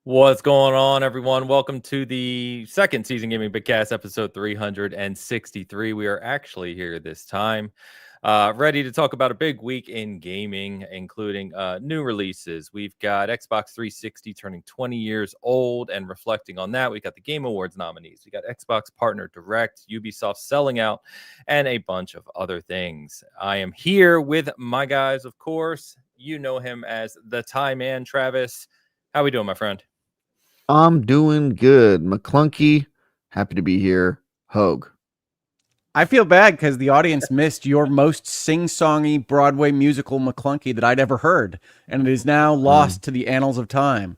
What's going on, everyone? Welcome to the second season gaming Bitcast, episode 363. We are actually here this time, ready to talk about a big week in gaming, including new releases. We've got Xbox 360 turning 20 years old, and reflecting on that, we got the Game Awards nominees. We got Xbox Partner Direct, Ubisoft selling out, and a bunch of other things. I am here with my guys, of course. You know him as the Tie Man, Travis. How we doing, my friend? I'm doing good. McClunky, happy to be here. Hogue. I feel bad because the audience missed your most sing-songy Broadway musical McClunky that I'd ever heard, and it is now lost to the annals of time.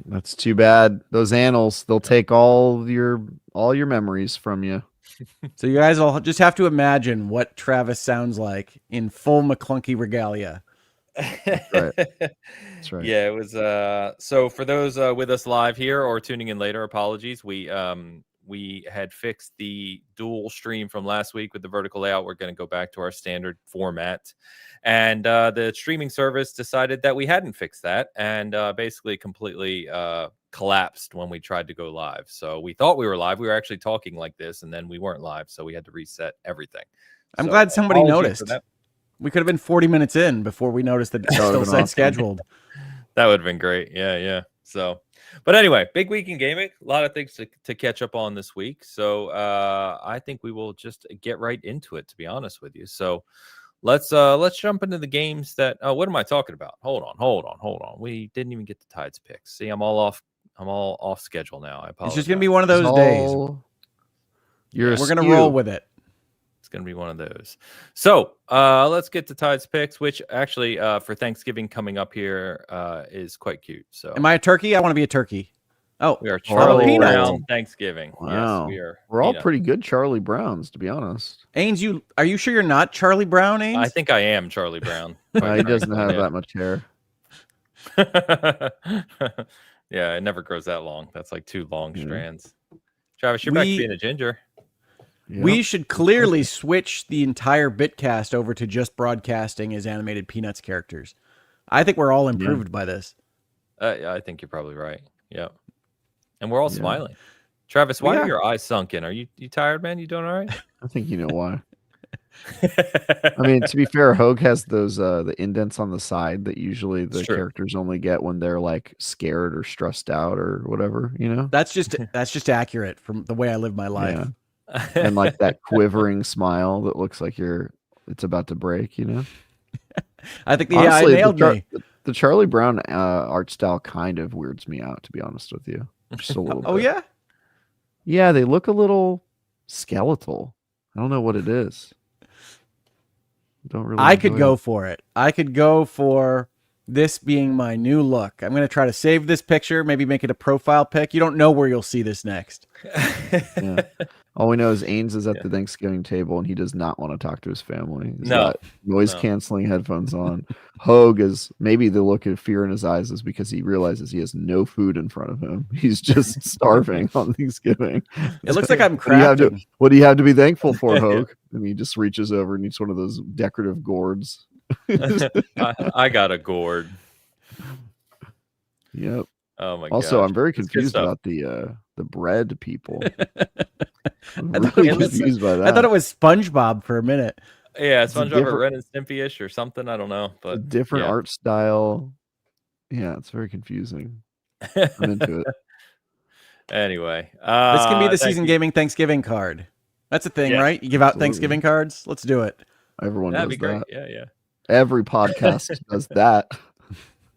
That's too bad. Those annals, they'll take all your memories from you. So you guys will just have to imagine what Travis sounds like in full McClunky regalia. Right. That's right. Yeah, it was so for those with us live here or tuning in later, apologies. We had fixed the dual stream from last week with the vertical layout. We're going to go back to our standard format, and the streaming service decided that we hadn't fixed that, and basically completely collapsed when we tried to go live. So we thought we were live. We were actually talking like this, and then we weren't live, so we had to reset everything. I'm glad somebody noticed. We could have been 40 minutes in before we noticed that it still said awesome. Scheduled. That would have been great. Yeah. So, but anyway, big week in gaming. A lot of things to catch up on this week. So I think we will just get right into it, to be honest with you. So let's jump into the games that what am I talking about? Hold on. We didn't even get the Tides picks. See, I'm all off schedule now. I apologize. It's just gonna be one of those days. We're gonna roll with it. It's going to be one of those. So let's get to Tide's picks, which actually for Thanksgiving coming up here is quite cute. So, am I a turkey? I want to be a turkey. Oh, we are Charlie Brown Thanksgiving. Wow. Yes, we are. We're all pretty good Charlie Browns, to be honest. Ains, are you sure you're not Charlie Brown, Ains? I think I am Charlie Brown. He doesn't have that much hair. Yeah, it never grows that long. That's like 2 long strands. Travis, you're back to being a ginger. Yep. We should clearly switch the entire Bitcast over to just broadcasting as animated Peanuts characters. I think we're all improved by this. I think you're probably right. Yeah. And we're all smiling. Travis, why are your eyes sunken? Are you tired, man? You doing all right? I think you know why. I mean, to be fair, Hogue has those the indents on the side that usually the characters only get when they're like scared or stressed out or whatever, you know? That's just accurate from the way I live my life. Yeah. And like that quivering smile that looks like it's about to break, you know? I think honestly, nailed me. The Charlie Brown art style kind of weirds me out, to be honest with you. Just a little bit. Yeah? Yeah, they look a little skeletal. I don't know what it is. Don't really. I could go for it. I could go for this being my new look. I'm going to try to save this picture, maybe make it a profile pic. You don't know where you'll see this next. Yeah. All we know is Ains is at the Thanksgiving table and he does not want to talk to his family. He's got noise-canceling headphones on. Hogue is maybe the look of fear in his eyes is because he realizes he has no food in front of him. He's just starving on Thanksgiving. It looks like I'm crafting. What do you have to be thankful for, Hogue? And he just reaches over and eats one of those decorative gourds. I got a gourd. Yep. Oh my god. Also, I'm very confused about the bread people. I thought it was SpongeBob for a minute. Yeah, SpongeBob or Ren and Stimpy-ish or something. I don't know, but a different art style. Yeah, it's very confusing. I'm into it. Anyway, this can be the season gaming Thanksgiving card. That's a thing, right? You give out Thanksgiving cards. Let's do it. Everyone That'd does be great. that. Yeah. Every podcast does that.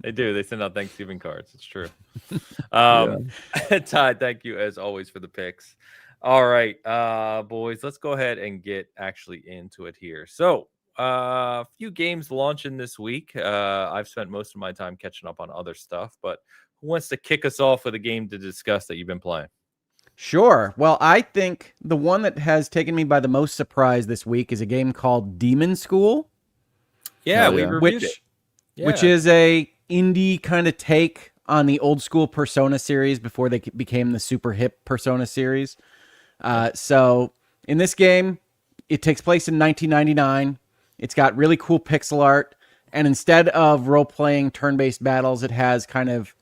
They do. They send out Thanksgiving cards. It's true. Todd, thank you as always for the picks. All right, boys, let's go ahead and get actually into it here. So a few games launching this week. I've spent most of my time catching up on other stuff, but who wants to kick us off with a game to discuss that you've been playing? Sure. Well, I think the one that has taken me by the most surprise this week is a game called Demon School. Yeah, we reviewed it. Which is a indie kind of take on the old school Persona series before they became the super hip Persona series. So in this game, it takes place in 1999. It's got really cool pixel art. And instead of role-playing turn-based battles, it has kind of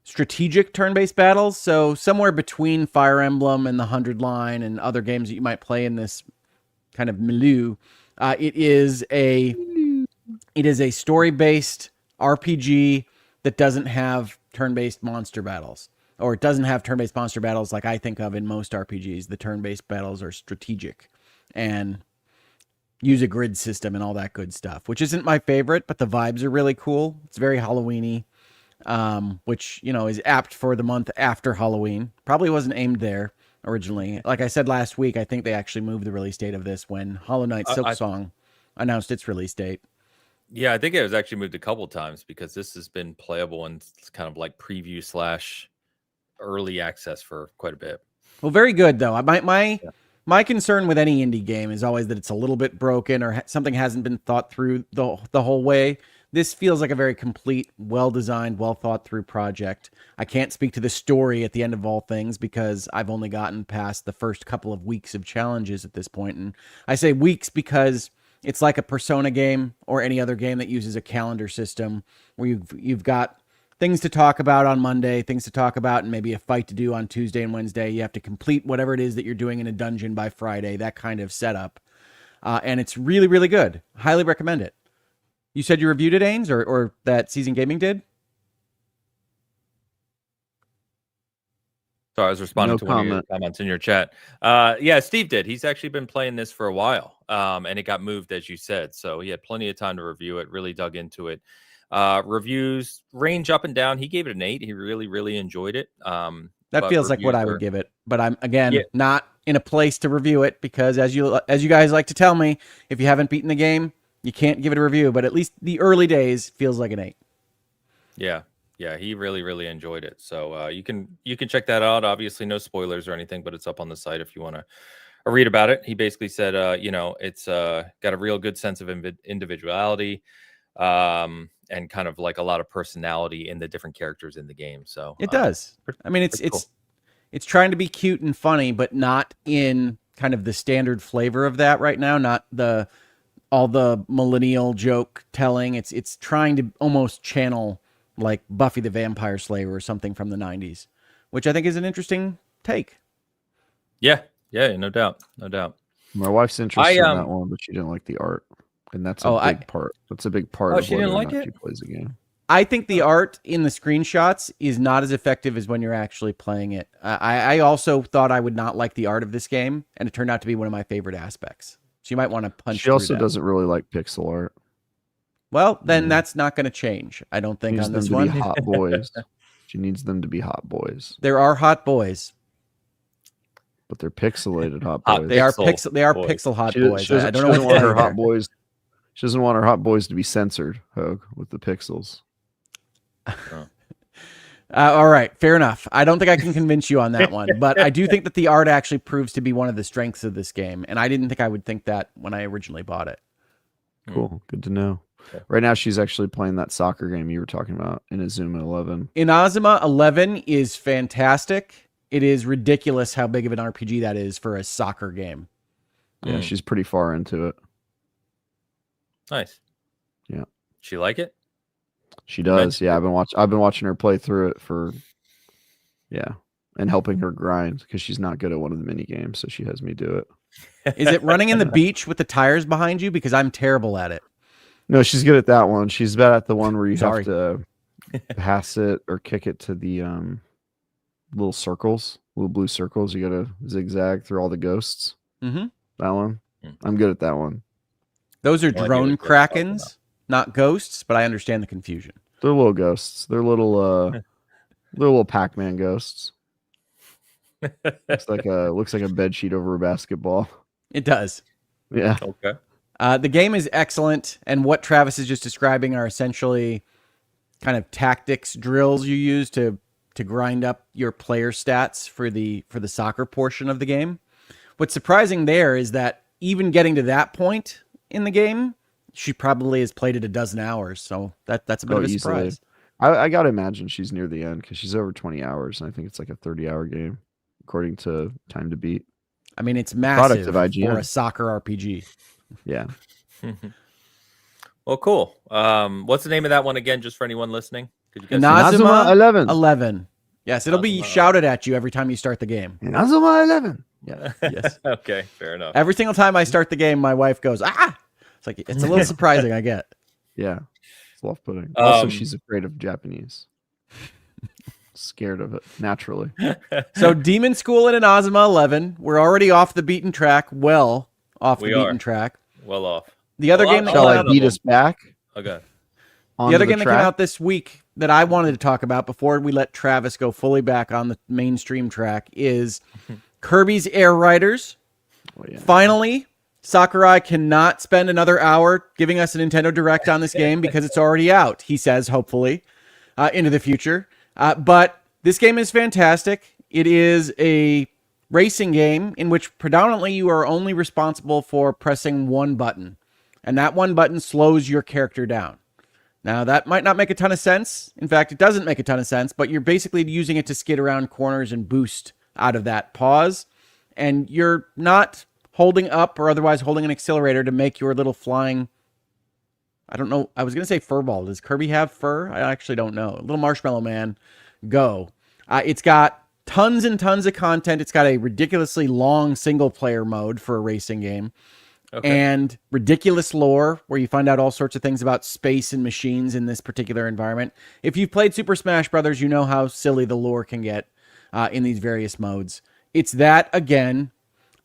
strategic turn-based battles. So somewhere between Fire Emblem and the 100 line and other games that you might play in this kind of milieu. It is a story-based RPG that doesn't have turn-based monster battles. Or it doesn't have turn-based monster battles like I think of in most RPGs. The turn-based battles are strategic and use a grid system and all that good stuff, which isn't my favorite, but the vibes are really cool. It's very Halloween-y, which, is apt for the month after Halloween. Probably wasn't aimed there originally. Like I said last week, I think they actually moved the release date of this when Hollow Knight Silksong announced its release date. Yeah, I think it was actually moved a couple times because this has been playable and kind of like preview / early access for quite a bit. Well, very good though. My concern with any indie game is always that it's a little bit broken or something hasn't been thought through the whole way. This feels like a very complete, well-designed, well-thought-through project. I can't speak to the story at the end of all things because I've only gotten past the first couple of weeks of challenges at this point. And I say weeks because it's like a Persona game or any other game that uses a calendar system where you've got things to talk about on Monday, things to talk about, and maybe a fight to do on Tuesday and Wednesday. You have to complete whatever it is that you're doing in a dungeon by Friday, that kind of setup. And it's really, really good. Highly recommend it. You said you reviewed it, Ains, or that Season Gaming did? Sorry, I was responding to one of your comments in your chat. Yeah, Steve did. He's actually been playing this for a while, and it got moved, as you said. So he had plenty of time to review it, really dug into it. Reviews range up and down. He gave it an 8. He really, really enjoyed it. That feels like what I would give it. But I'm, again, not in a place to review it because, as you guys like to tell me, if you haven't beaten the game, you can't give it a review. But at least the early days feels like an 8. Yeah. Yeah, he really, really enjoyed it. So you can check that out. Obviously, no spoilers or anything, but it's up on the site if you want to read about it. He basically said, it's got a real good sense of individuality, and kind of like a lot of personality in the different characters in the game. So it does. I mean, it's trying to be cute and funny, but not in kind of the standard flavor of that right now. Not all the millennial joke telling. It's trying to almost channel like Buffy the Vampire Slayer or something from the 90s, which I think is an interesting take. Yeah, no doubt. My wife's interested in that one, but she didn't like the art, and that's a big part. That's a big part of she didn't like it. She plays the game. I think the art in the screenshots is not as effective as when you're actually playing it. I also thought I would not like the art of this game, and it turned out to be one of my favorite aspects. So you might want to punch. She also doesn't really like pixel art. Well, then that's not going to change. I don't think on this one. Be hot boys. She needs them to be hot boys. There are hot boys, but they're pixelated hot boys. They are pixel hot boys. I don't know what her hot boys. She doesn't want her hot boys to be censored, Hogue, with the pixels. All right, fair enough. I don't think I can convince you on that one, but I do think that the art actually proves to be one of the strengths of this game, and I didn't think I would think that when I originally bought it. Cool, good to know. Right now, she's actually playing that soccer game you were talking about, Inazuma 11. Inazuma 11 is fantastic. It is ridiculous how big of an RPG that is for a soccer game. Yeah, she's pretty far into it. Nice. Yeah. She like it? She does. Yeah, I've been watching her play through it and helping her grind because she's not good at one of the mini games, so she has me do it. Is it running in the beach with the tires behind you? Because I'm terrible at it. No, she's good at that one. She's bad at the one where you have to pass it or kick it to the little blue circles. You got to zigzag through all the ghosts. Mm-hmm. That one. I'm good at that one. Those are drone krakens, not ghosts, but I understand the confusion. They're little ghosts. They're little Pac-Man ghosts. looks like a bed sheet over a basketball. It does. Yeah. Okay. The game is excellent, and what Travis is just describing are essentially kind of tactics drills you use to grind up your player stats for the soccer portion of the game. What's surprising there is that even getting to that point in the game, she probably has played it a dozen hours, so that's a bit of a surprise. I gotta imagine she's near the end because she's over 20 hours, and I think it's like a 30-hour game, according to Time to Beat. I mean, it's massive of IGN. for a soccer RPG. Yeah. Well, cool. What's the name of that one again, just for anyone listening? Inazuma 11. 11. Yes, it'll be shouted at you every time you start the game. Inazuma 11. Yeah. Yes. Okay, fair enough. Every single time I start the game, my wife goes, "Ah!" It's like it's a little surprising, I get. Yeah. It's off-putting. Also, she's afraid of Japanese. Scared of it, naturally. So Demon School and Inazuma 11, we're already off the beaten track, well off the beaten track. Well off. The other game that Shall I beat us back? Okay. The other game that came out this week that I wanted to talk about before we let Travis go fully back on the mainstream track is Kirby's Air Riders. Oh, yeah. Finally, Sakurai cannot spend another hour giving us a Nintendo Direct on this game because it's already out, he says, hopefully, into the future. But this game is fantastic. It is a racing game in which predominantly you are only responsible for pressing one button, and that one button slows your character down. Now, that might not make a ton of sense. In fact, it doesn't make a ton of sense, but you're basically using it to skid around corners and boost out of that pause, and you're not holding up or otherwise holding an accelerator to make your little flying, I don't know, I was going to say fur ball. Does Kirby have fur? I actually don't know. Little marshmallow man, go. It's got tons and tons of content. It's got a ridiculously long single-player mode for a racing game. Okay. And ridiculous lore where you find out all sorts of things about space and machines in this particular environment. If you've played Super Smash Brothers, you know how silly the lore can get in these various modes. It's that again.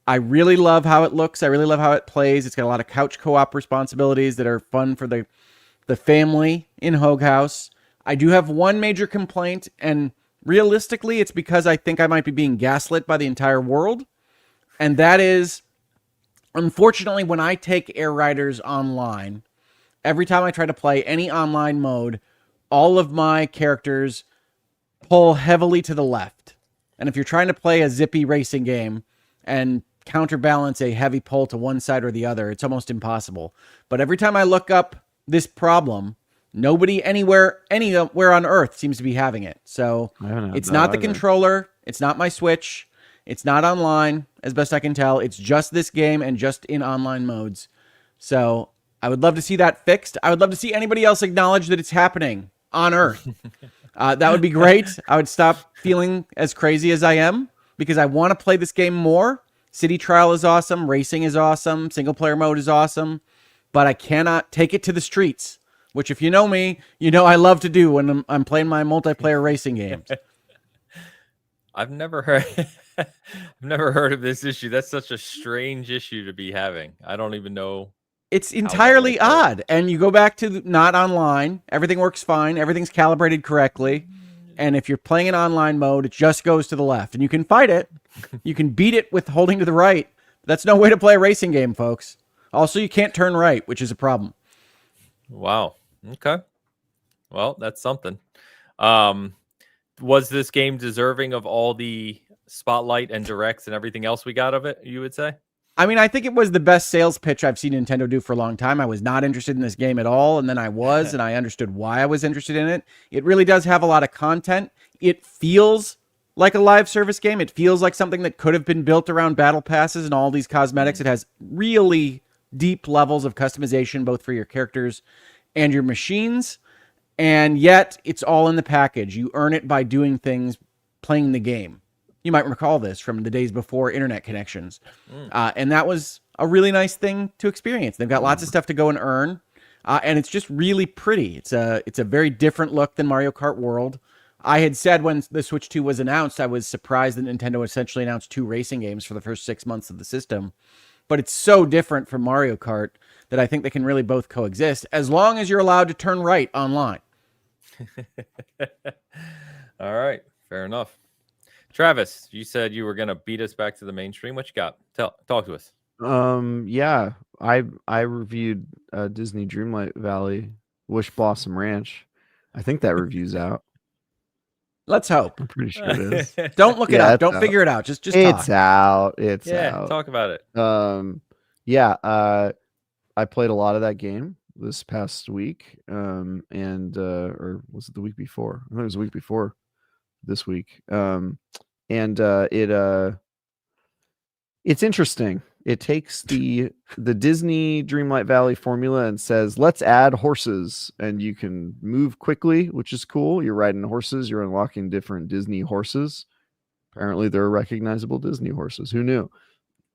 I really love how it looks. I really love how it plays. It's got a lot of couch co-op responsibilities that are fun for the family in Hogue House. I do have one major complaint, and realistically, it's because I think I might be being gaslit by the entire world. And that is, unfortunately, when I take Air Riders online, every time I try to play any online mode, all of my characters pull heavily to the left. And if you're trying to play a zippy racing game and counterbalance a heavy pull to one side or the other, it's almost impossible. But every time I look up this problem, nobody anywhere on Earth seems to be having it. So it's not the controller. It's not my Switch. It's not online, as best I can tell. It's just this game and just in online modes. So I would love to see that fixed. I would love to see anybody else acknowledge that it's happening on Earth. That would be great. I would stop feeling as crazy as I am because I want to play this game more. City Trial is awesome. Racing is awesome. Single player mode is awesome. But I cannot take it to the streets, which if you know me, you know I love to do when I'm playing my multiplayer racing games. I've never heard of this issue. That's such a strange issue to be having. I don't even know. It's entirely odd. And you go back to not online. Everything works fine. Everything's calibrated correctly. And if you're playing in online mode, it just goes to the left. And you can fight it. You can beat it with holding to the right. That's no way to play a racing game, folks. Also, you can't turn right, which is a problem. Wow. Okay. Well, that's something. Was this game deserving of all the spotlight and directs and everything else we got of it, you would say? I mean, I think it was the best sales pitch I've seen Nintendo do for a long time. I was not interested in this game at all, and then I was, and I understood why I was interested in it. It really does have a lot of content. It feels like a live service game. It feels like something that could have been built around battle passes and all these cosmetics. It has really deep levels of customization, both for your characters and your machines, and yet it's all in the package. You earn it by doing things, playing the game. You might recall this from the days before internet connections. And that was a really nice thing to experience. They've got lots of stuff to go and earn. And it's just really pretty. It's a very different look than Mario Kart World. I had said when the Switch 2 was announced, I was surprised that Nintendo essentially announced 2 racing games for the first 6 months of the system. But it's so different from Mario Kart that I think they can really both coexist as long as you're allowed to turn right online. All right. Fair enough. Travis, you said you were going to beat us back to the mainstream. What you got? Talk to us. Yeah, I reviewed Disney Dreamlight Valley Wish Blossom Ranch. I think that review's out. Let's hope. I'm pretty sure it is. Don't look it up. Don't figure it out. Just talk. It's out. It's out. Talk about it. I played a lot of that game this past week. Or was it the week before? I think it was the week before this week. It's interesting. it takes the Disney Dreamlight Valley formula and says, let's add horses, and you can move quickly, which is cool. You're riding horses, you're unlocking different Disney horses. Apparently they're recognizable Disney horses. Who knew?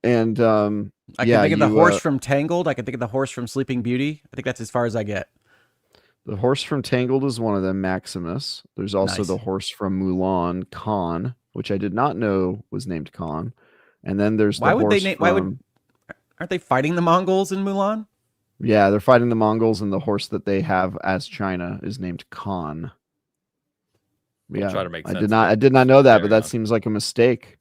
And I can think of the horse from Tangled. I can think of the horse from Sleeping Beauty. I think that's as far as I get. The horse from Tangled is one of them, Maximus. There's also Nice. the horse from Mulan, Khan, which I did not know was named Khan. And then there's the horse from... Aren't they fighting the Mongols in Mulan? Yeah, they're fighting the Mongols, and the horse that they have as China is named Khan. Yeah, try to make sense I did not know that, but that seems like a mistake.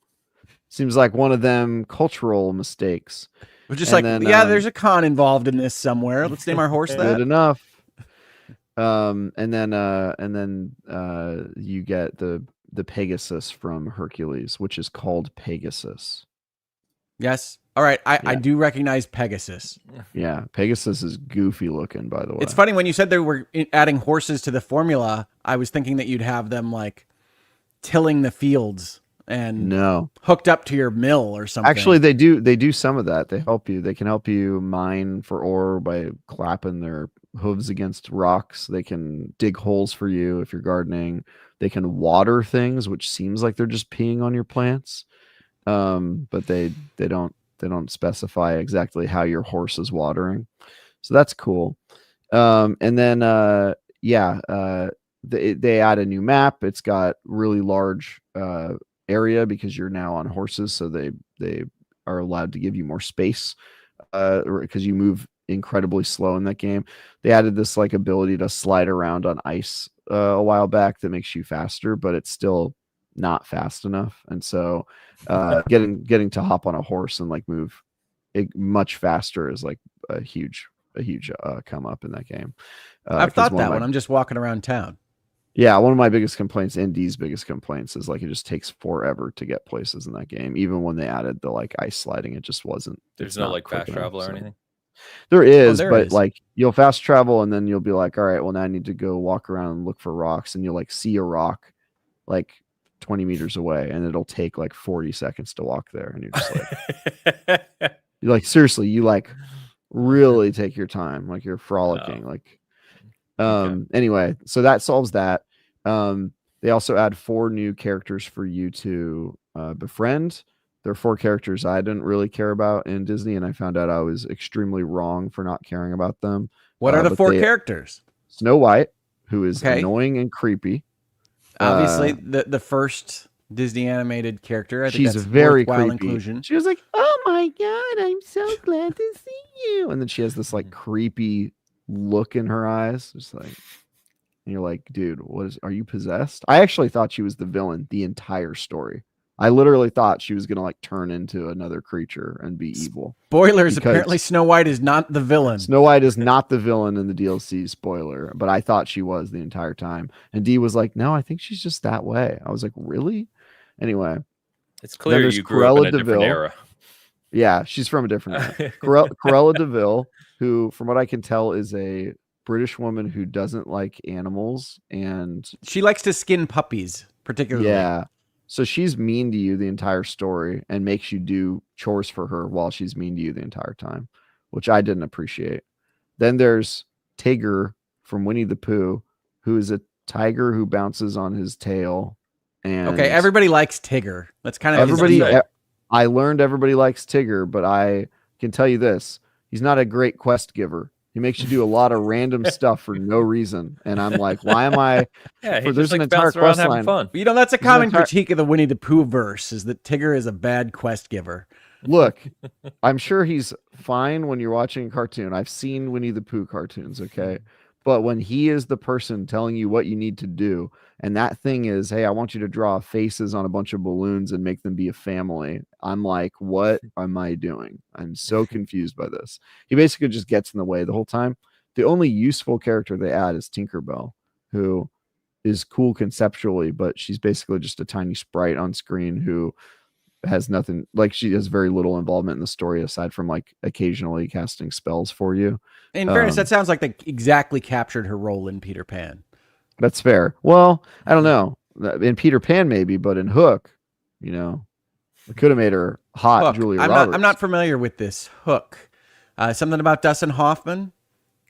Seems like one of them cultural mistakes. We're just there's a Khan involved in this somewhere. Let's name our horse that. Good enough. And then you get the Pegasus from Hercules, which is called Pegasus. Yes. All right. I do recognize Pegasus. Yeah. Pegasus is goofy looking, by the way. It's funny when you said they were adding horses to the formula, I was thinking that you'd have them like tilling the fields and hooked up to your mill or something. Actually, they do some of that. They help you. They can help you mine for ore by clapping their hooves against rocks. They can dig holes for you if you're gardening. They can water things, which seems like they're just peeing on your plants. But they don't specify exactly how your horse is watering. So that's cool. And then they add a new map. It's got really large area because you're now on horses, so they are allowed to give you more space because you move incredibly slow in that game. They added this like ability to slide around on ice a while back that makes you faster, but it's still not fast enough. And so getting to hop on a horse and like move much faster is like a huge come up in that game. I've thought that when I'm just walking around town. Yeah, one of my biggest complaints, and D's biggest complaints, is like it just takes forever to get places in that game. Even when they added the like ice sliding, it just wasn't. There's no like fast travel or anything. There is, but like you'll fast travel and then you'll be like, all right, well now I need to go walk around and look for rocks, and you'll like see a rock like 20 meters away, and it'll take like 40 seconds to walk there, and you're just like, you're like seriously, you like really take your time, like you're frolicking, Anyway, so that solves that. They also add 4 new characters for you to befriend. There are 4 characters I didn't really care about in Disney, and I found out I was extremely wrong for not caring about them. What are the 4 characters? Snow White, who is annoying and creepy. Obviously, the first Disney animated character. I think she's that's very worthwhile creepy. inclusion. She was like, "Oh my god, I'm so glad to see you," and then she has this like creepy look in her eyes, just like, and you're like, dude, are you possessed? I actually thought she was the villain the entire story. I literally thought she was gonna like turn into another creature and be evil. Spoilers, apparently Snow White is not the villain. Snow White is not the villain in the DLC, spoiler, but I thought she was the entire time. And Dee was like, no, I think she's just that way. I was like, really? Anyway. It's clear you grew up in a different era. Yeah, she's from a different era. Cruella DeVille, who, from what I can tell, is a British woman who doesn't like animals, and she likes to skin puppies, particularly. Yeah. So she's mean to you the entire story and makes you do chores for her while she's mean to you the entire time, which I didn't appreciate. Then there's Tigger from Winnie the Pooh, who is a tiger who bounces on his tail. And okay, everybody likes Tigger. That's kind of everybody. I learned everybody likes Tigger, but I can tell you this: he's not a great quest giver. He makes you do a lot of random stuff for no reason, and I'm like, why am I? Yeah, there's an entire quest line. Fun. You know, that's a common critique of the Winnie the Pooh verse: is that Tigger is a bad quest giver. Look, I'm sure he's fine when you're watching a cartoon. I've seen Winnie the Pooh cartoons, okay? But when he is the person telling you what you need to do, and that thing is, hey, I want you to draw faces on a bunch of balloons and make them be a family, I'm like, what am I doing? I'm so confused by this. He basically just gets in the way the whole time. The only useful character they add is Tinkerbell, who is cool conceptually, but she's basically just a tiny sprite on screen who has nothing, like she has very little involvement in the story aside from like occasionally casting spells for you. In fairness, that sounds like they exactly captured her role in Peter Pan. That's fair. Well, I don't know. In Peter Pan maybe, but in Hook, you know, Could have made her hot, Hook. Julia I'm Roberts. not familiar with this. Hook. Something about Dustin Hoffman.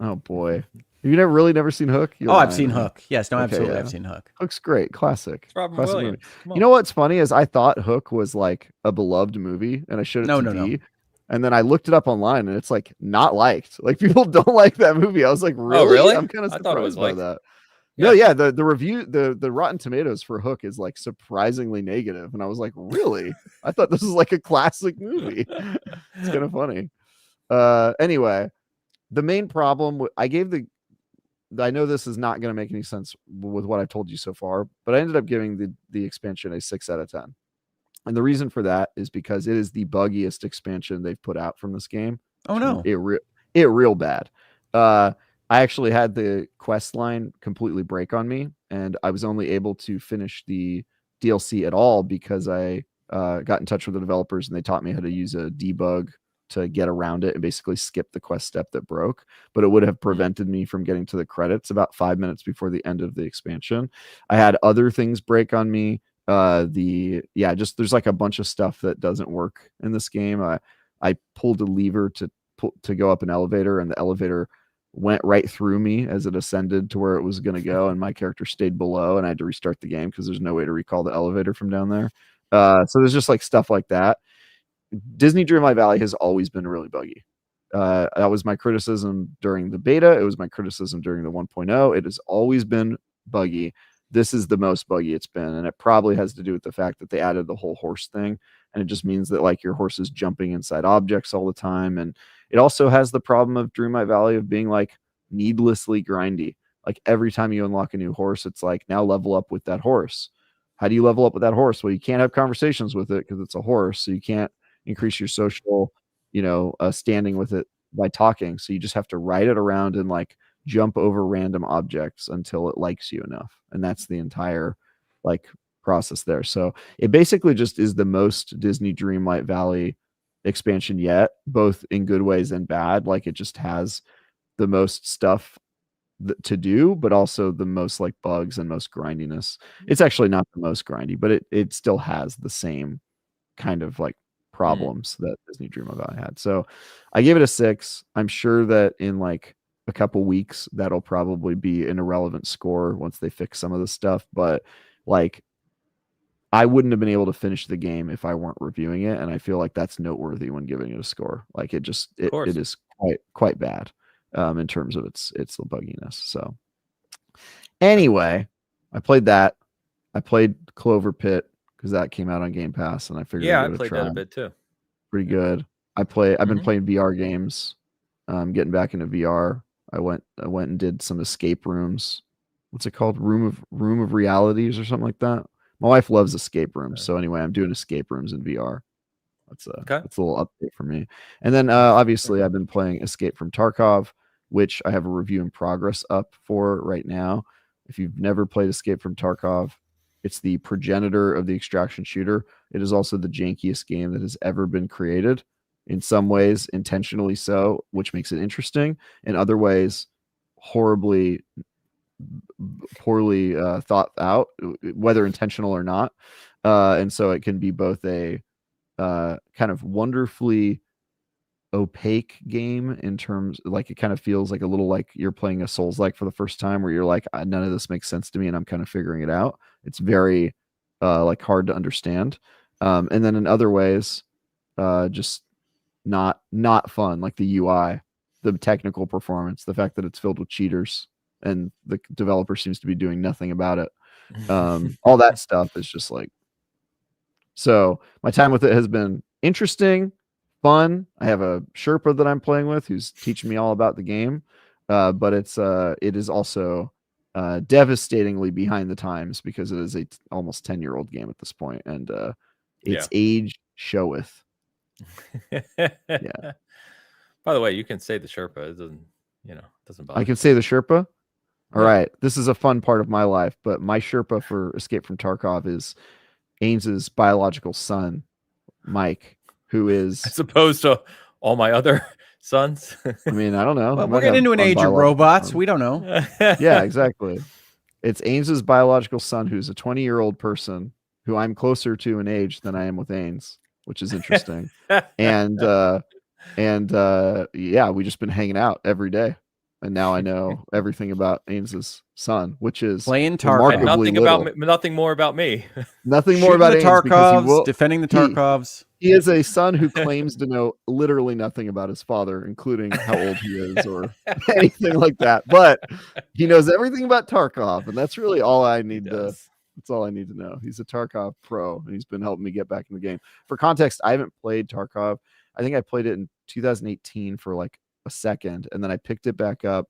Oh boy, you never seen Hook? I've seen Hook. Yes, no, Okay, absolutely, yeah. I've seen Hook. Hook's great, classic. It's Robin Classic Williams. movie. You know what's funny is I thought Hook was like a beloved movie, and I showed it to D. And then I looked it up online, and it's like not liked. Like people don't like that movie. I was like, really? Oh, really? I'm kind of surprised by that. Yeah. No, yeah, the review, the Rotten Tomatoes for Hook is like surprisingly negative, and I was like, really? I thought this was like a classic movie. It's kind of funny. Anyway, the main problem I know this is not going to make any sense with what I've told you so far, but I ended up giving the expansion a 6 out of 10. And the reason for that is because it is the buggiest expansion they've put out from this game. Oh no. It real bad. I actually had the quest line completely break on me, and I was only able to finish the DLC at all because I got in touch with the developers and they taught me how to use a debug to get around it and basically skip the quest step that broke, but it would have prevented me from getting to the credits about 5 minutes before the end of the expansion. I had other things break on me. There's like a bunch of stuff that doesn't work in this game. I pulled a lever to go up an elevator, and the elevator went right through me as it ascended to where it was going to go, and my character stayed below, and I had to restart the game because there's no way to recall the elevator from down there. So there's just like stuff like that. Disney Dreamlight Valley has always been really buggy. That was my criticism during the beta. It was my criticism during the 1.0. It has always been buggy. This is the most buggy it's been, and it probably has to do with the fact that they added the whole horse thing, and it just means that like your horse is jumping inside objects all the time, and it also has the problem of Dreamlight Valley of being like needlessly grindy. Like every time you unlock a new horse, it's like now level up with that horse. How do you level up with that horse? Well, you can't have conversations with it because it's a horse, so you can't increase your social, standing with it by talking. So you just have to ride it around and like jump over random objects until it likes you enough. And that's the entire like process there. So it basically just is the most Disney Dreamlight Valley expansion yet, both in good ways and bad. Like it just has the most stuff to do, but also the most like bugs and most grindiness. It's actually not the most grindy, but it still has the same kind of like problems that Disney Dreamlight Valley had. So I gave it a 6. I'm sure that in like a couple weeks that'll probably be an irrelevant score once they fix some of the stuff, but like I wouldn't have been able to finish the game if I weren't reviewing it, and I feel like that's noteworthy when giving it a score. Like it is quite bad in terms of its bugginess. So anyway, I played that. I played Clover Pit because that came out on Game Pass, and I figured I played that a bit too. Pretty good. I've been playing VR games. Getting back into VR. I went and did some escape rooms. What's it called? Room of Realities or something like that. My wife loves escape rooms, so anyway, I'm doing escape rooms in VR. That's a little update for me. And then obviously I've been playing Escape from Tarkov, which I have a review in progress up for right now. If you've never played Escape from Tarkov, it's the progenitor of the extraction shooter. It is also the jankiest game that has ever been created. In some ways, intentionally so, which makes it interesting. In other ways, poorly thought out, whether intentional or not. And so it can be both a kind of wonderfully opaque game in terms like it kind of feels like a little like you're playing a Souls-like for the first time, where you're like, none of this makes sense to me and I'm kind of figuring it out. It's very like hard to understand. And then in other ways, just not fun, like the UI, the technical performance, the fact that it's filled with cheaters and the developer seems to be doing nothing about it. All that stuff is just like, so my time with it has been interesting, fun. I have a Sherpa that I'm playing with who's teaching me all about the game. But it is also devastatingly behind the times because it is a almost 10-year-old game at this point, and its age showeth. Yeah. By the way, you can say the Sherpa. It doesn't bother. I can say the Sherpa. All right. This is a fun part of my life, but my Sherpa for Escape from Tarkov is Ains's biological son, Mike, who is as opposed to all my other sons. I mean, I don't know. Well, we're getting into an age of robots. We don't know. Yeah, exactly. It's Ains's biological son, who's a 20-year-old person who I'm closer to in age than I am with Ains. which is interesting. and yeah, we just been hanging out every day. And now I know everything about Ains's son, which is playing remarkably and nothing little. nothing more about me. Nothing Shooting more about the Ains because he will defending the Tarkovs. He is a son who claims to know literally nothing about his father, including how old he is or anything like that. But he knows everything about Tarkov, and that's really all I need to. That's all I need to know. He's a Tarkov pro, and he's been helping me get back in the game. For context, I haven't played Tarkov. I think I played it in 2018 for like a second, and then I picked it back up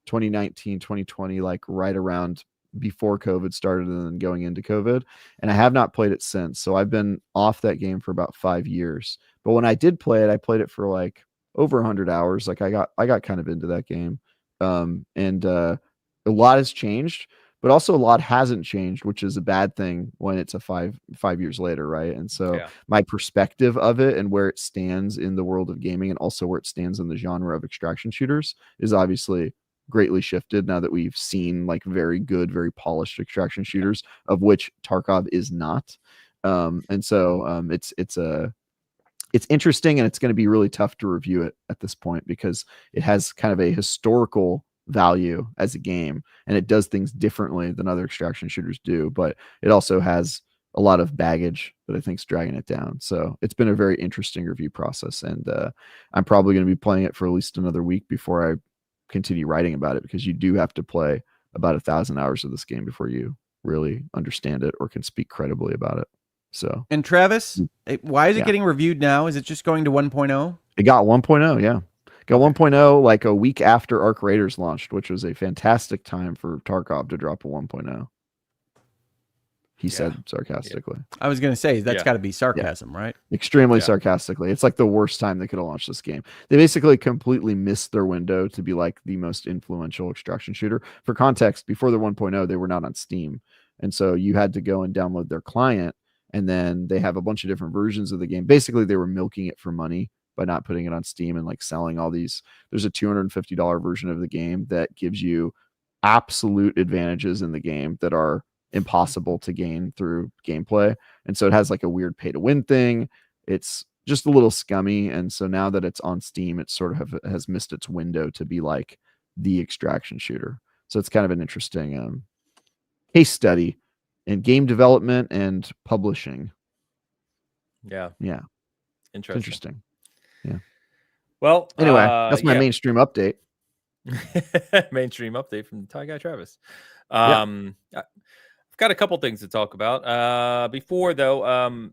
2019, 2020, like right around before COVID started and then going into COVID. And I have not played it since. So I've been off that game for about 5 years. But when I did play it, I played it for like over 100 hours. Like I got kind of into that game. And a lot has changed, but also a lot hasn't changed, which is a bad thing when it's a five years later, right? And so my perspective of it and where it stands in the world of gaming and also where it stands in the genre of extraction shooters is obviously greatly shifted now that we've seen like very good, very polished extraction shooters, of which Tarkov is not. And so it's interesting, and it's going to be really tough to review it at this point because it has kind of a historical value as a game, and it does things differently than other extraction shooters do, but it also has a lot of baggage that I think is dragging it down. So it's been a very interesting review process, and I'm probably going to be playing it for at least another week before I continue writing about it, because you do have to play about 1,000 hours of this game before you really understand it or can speak credibly about it. So, and Travis, why is it getting reviewed now? Is it just going to 1.0? It got 1.0, yeah. Got 1.0 like a week after Arc Raiders launched, which was a fantastic time for Tarkov to drop a 1.0. He said sarcastically. I was going to say, that's got to be sarcasm, right? Extremely sarcastically. It's like the worst time they could have launched this game. They basically completely missed their window to be like the most influential extraction shooter. For context, before the 1.0, they were not on Steam. And so you had to go and download their client, and then they have a bunch of different versions of the game. Basically, they were milking it for money by not putting it on Steam and like selling all these. There's a $250 version of the game that gives you absolute advantages in the game that are impossible to gain through gameplay. And so it has like a weird pay to win thing. It's just a little scummy. And so now that it's on Steam, it sort of has missed its window to be like the extraction shooter. So it's kind of an interesting case study in game development and publishing. Yeah. Interesting. Yeah. Well, anyway, that's my mainstream update. Mainstream update from Thai Guy Travis. I've got a couple things to talk about. Before though,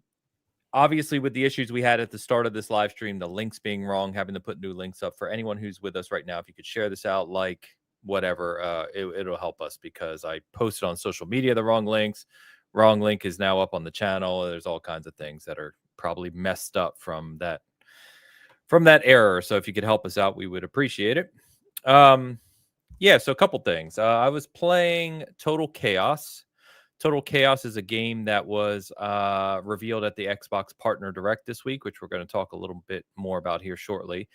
obviously with the issues we had at the start of this live stream, the links being wrong, having to put new links up. For anyone who's with us right now, if you could share this out, like whatever, it'll help us, because I posted on social media the wrong links. Wrong link is now up on the channel. There's all kinds of things that are probably messed up from that error. So if you could help us out, we would appreciate it. So a couple things. I was playing Total Chaos. Total Chaos is a game that was revealed at the Xbox Partner Direct this week, which we're going to talk a little bit more about here shortly.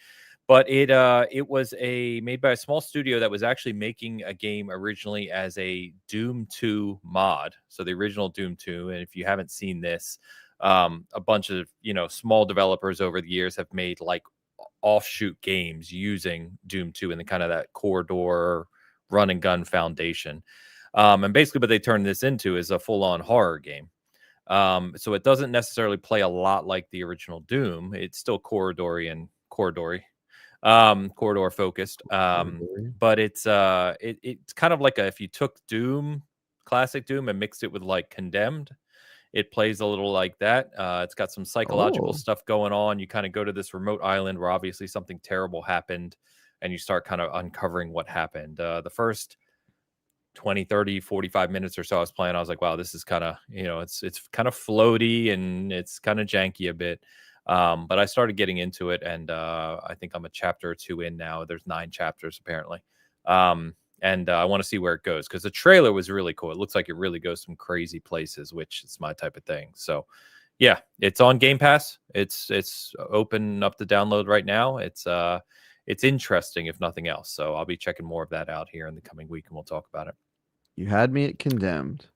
But it was made by a small studio that was actually making a game originally as a Doom 2 mod. So the original Doom 2. And if you haven't seen this, a bunch of small developers over the years have made like offshoot games using Doom 2 and the kind of that corridor run and gun foundation. And basically what they turned this into is a full-on horror game. So it doesn't necessarily play a lot like the original Doom. It's still corridor focused. But it's kind of like if you took classic Doom and mixed it with like Condemned. It plays a little like that. It's got some psychological stuff going on. You kind of go to this remote island where obviously something terrible happened, and you start kind of uncovering what happened. The first 20, 30, 45 minutes or so I was playing, I was like, wow, this is kind of, it's kind of floaty and it's kind of janky a bit. But I started getting into it, and I think I'm a chapter or two in now. There's 9 chapters apparently. And I want to see where it goes, because the trailer was really cool. It looks like it really goes some crazy places, which is my type of thing. So yeah, it's on Game Pass. It's open up to download right now. It's interesting, if nothing else. So I'll be checking more of that out here in the coming week, and we'll talk about it. You had me at Condemned.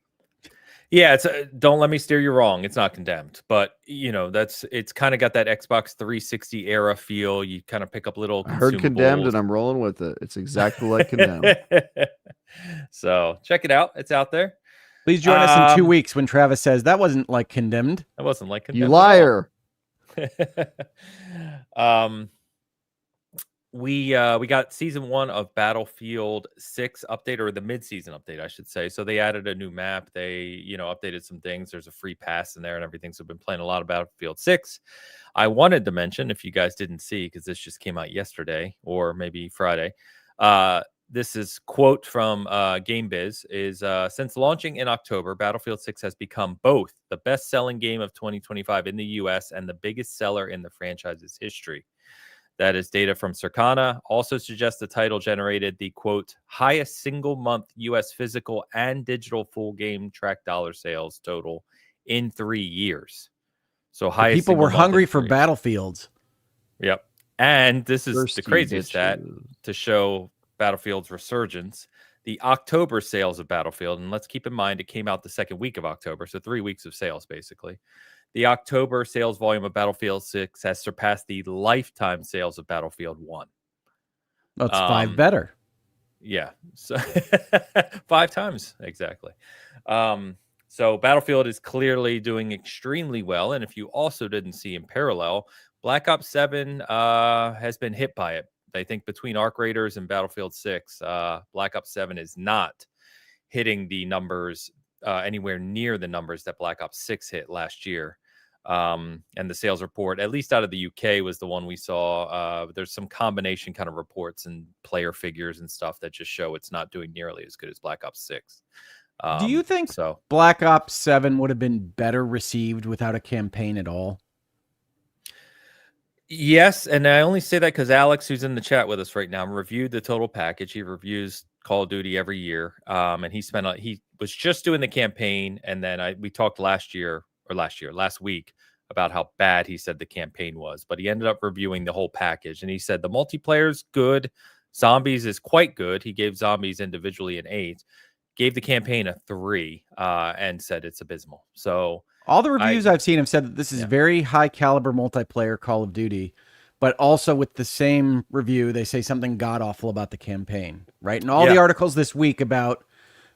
Yeah, it's don't let me steer you wrong. It's not Condemned, but it's kind of got that Xbox 360 era feel. You kind of pick up little I heard Condemned, consumables. and I'm rolling with it. It's exactly like Condemned. So check it out. It's out there. Please join us in 2 weeks when Travis says that wasn't like Condemned. That wasn't like Condemned. You liar. We got season 1 of Battlefield 6 update, or the mid-season update, I should say. So they added a new map. They, updated some things. There's a free pass in there and everything. So I've been playing a lot of Battlefield 6. I wanted to mention, if you guys didn't see, because this just came out yesterday or maybe Friday. This is quote from GameBiz is since launching in October, Battlefield 6 has become both the best-selling game of 2025 in the US and the biggest seller in the franchise's history. That is data from Circana. Also suggests the title generated the, quote, highest single-month U.S. physical and digital full game track dollar sales total in 3 years. So highest. People were hungry for Battlefields. Yep. And this is Thirsty the craziest bitches. stat to show Battlefield's resurgence. The October sales of Battlefield, and let's keep in mind it came out the second week of October, so 3 weeks of sales, basically. The October sales volume of Battlefield 6 has surpassed the lifetime sales of Battlefield 1. That's 5 better. Yeah. So 5 times, exactly. So Battlefield is clearly doing extremely well. And if you also didn't see in parallel, Black Ops 7 has been hit by it. I think between Arc Raiders and Battlefield 6, Black Ops 7 is not hitting the numbers anywhere near the numbers that Black Ops 6 hit last year. And the sales report, at least out of the UK, was the one we saw. There's some combination kind of reports and player figures and stuff that just show it's not doing nearly as good as Black Ops 6. Do you think Black Ops 7 would have been better received without a campaign at all? Yes, and I only say that because Alex, who's in the chat with us right now, reviewed the total package. He reviews Call of Duty every year, and he was just doing the campaign, and then we talked last week about how bad he said the campaign was, but he ended up reviewing the whole package, and he said the multiplayer's good, Zombies is quite good. He gave Zombies individually an 8, gave the campaign a 3, and said it's abysmal. So all the reviews I've seen have said that this is very high caliber multiplayer Call of Duty, but also with the same review, they say something god awful about the campaign, right? And all the articles this week about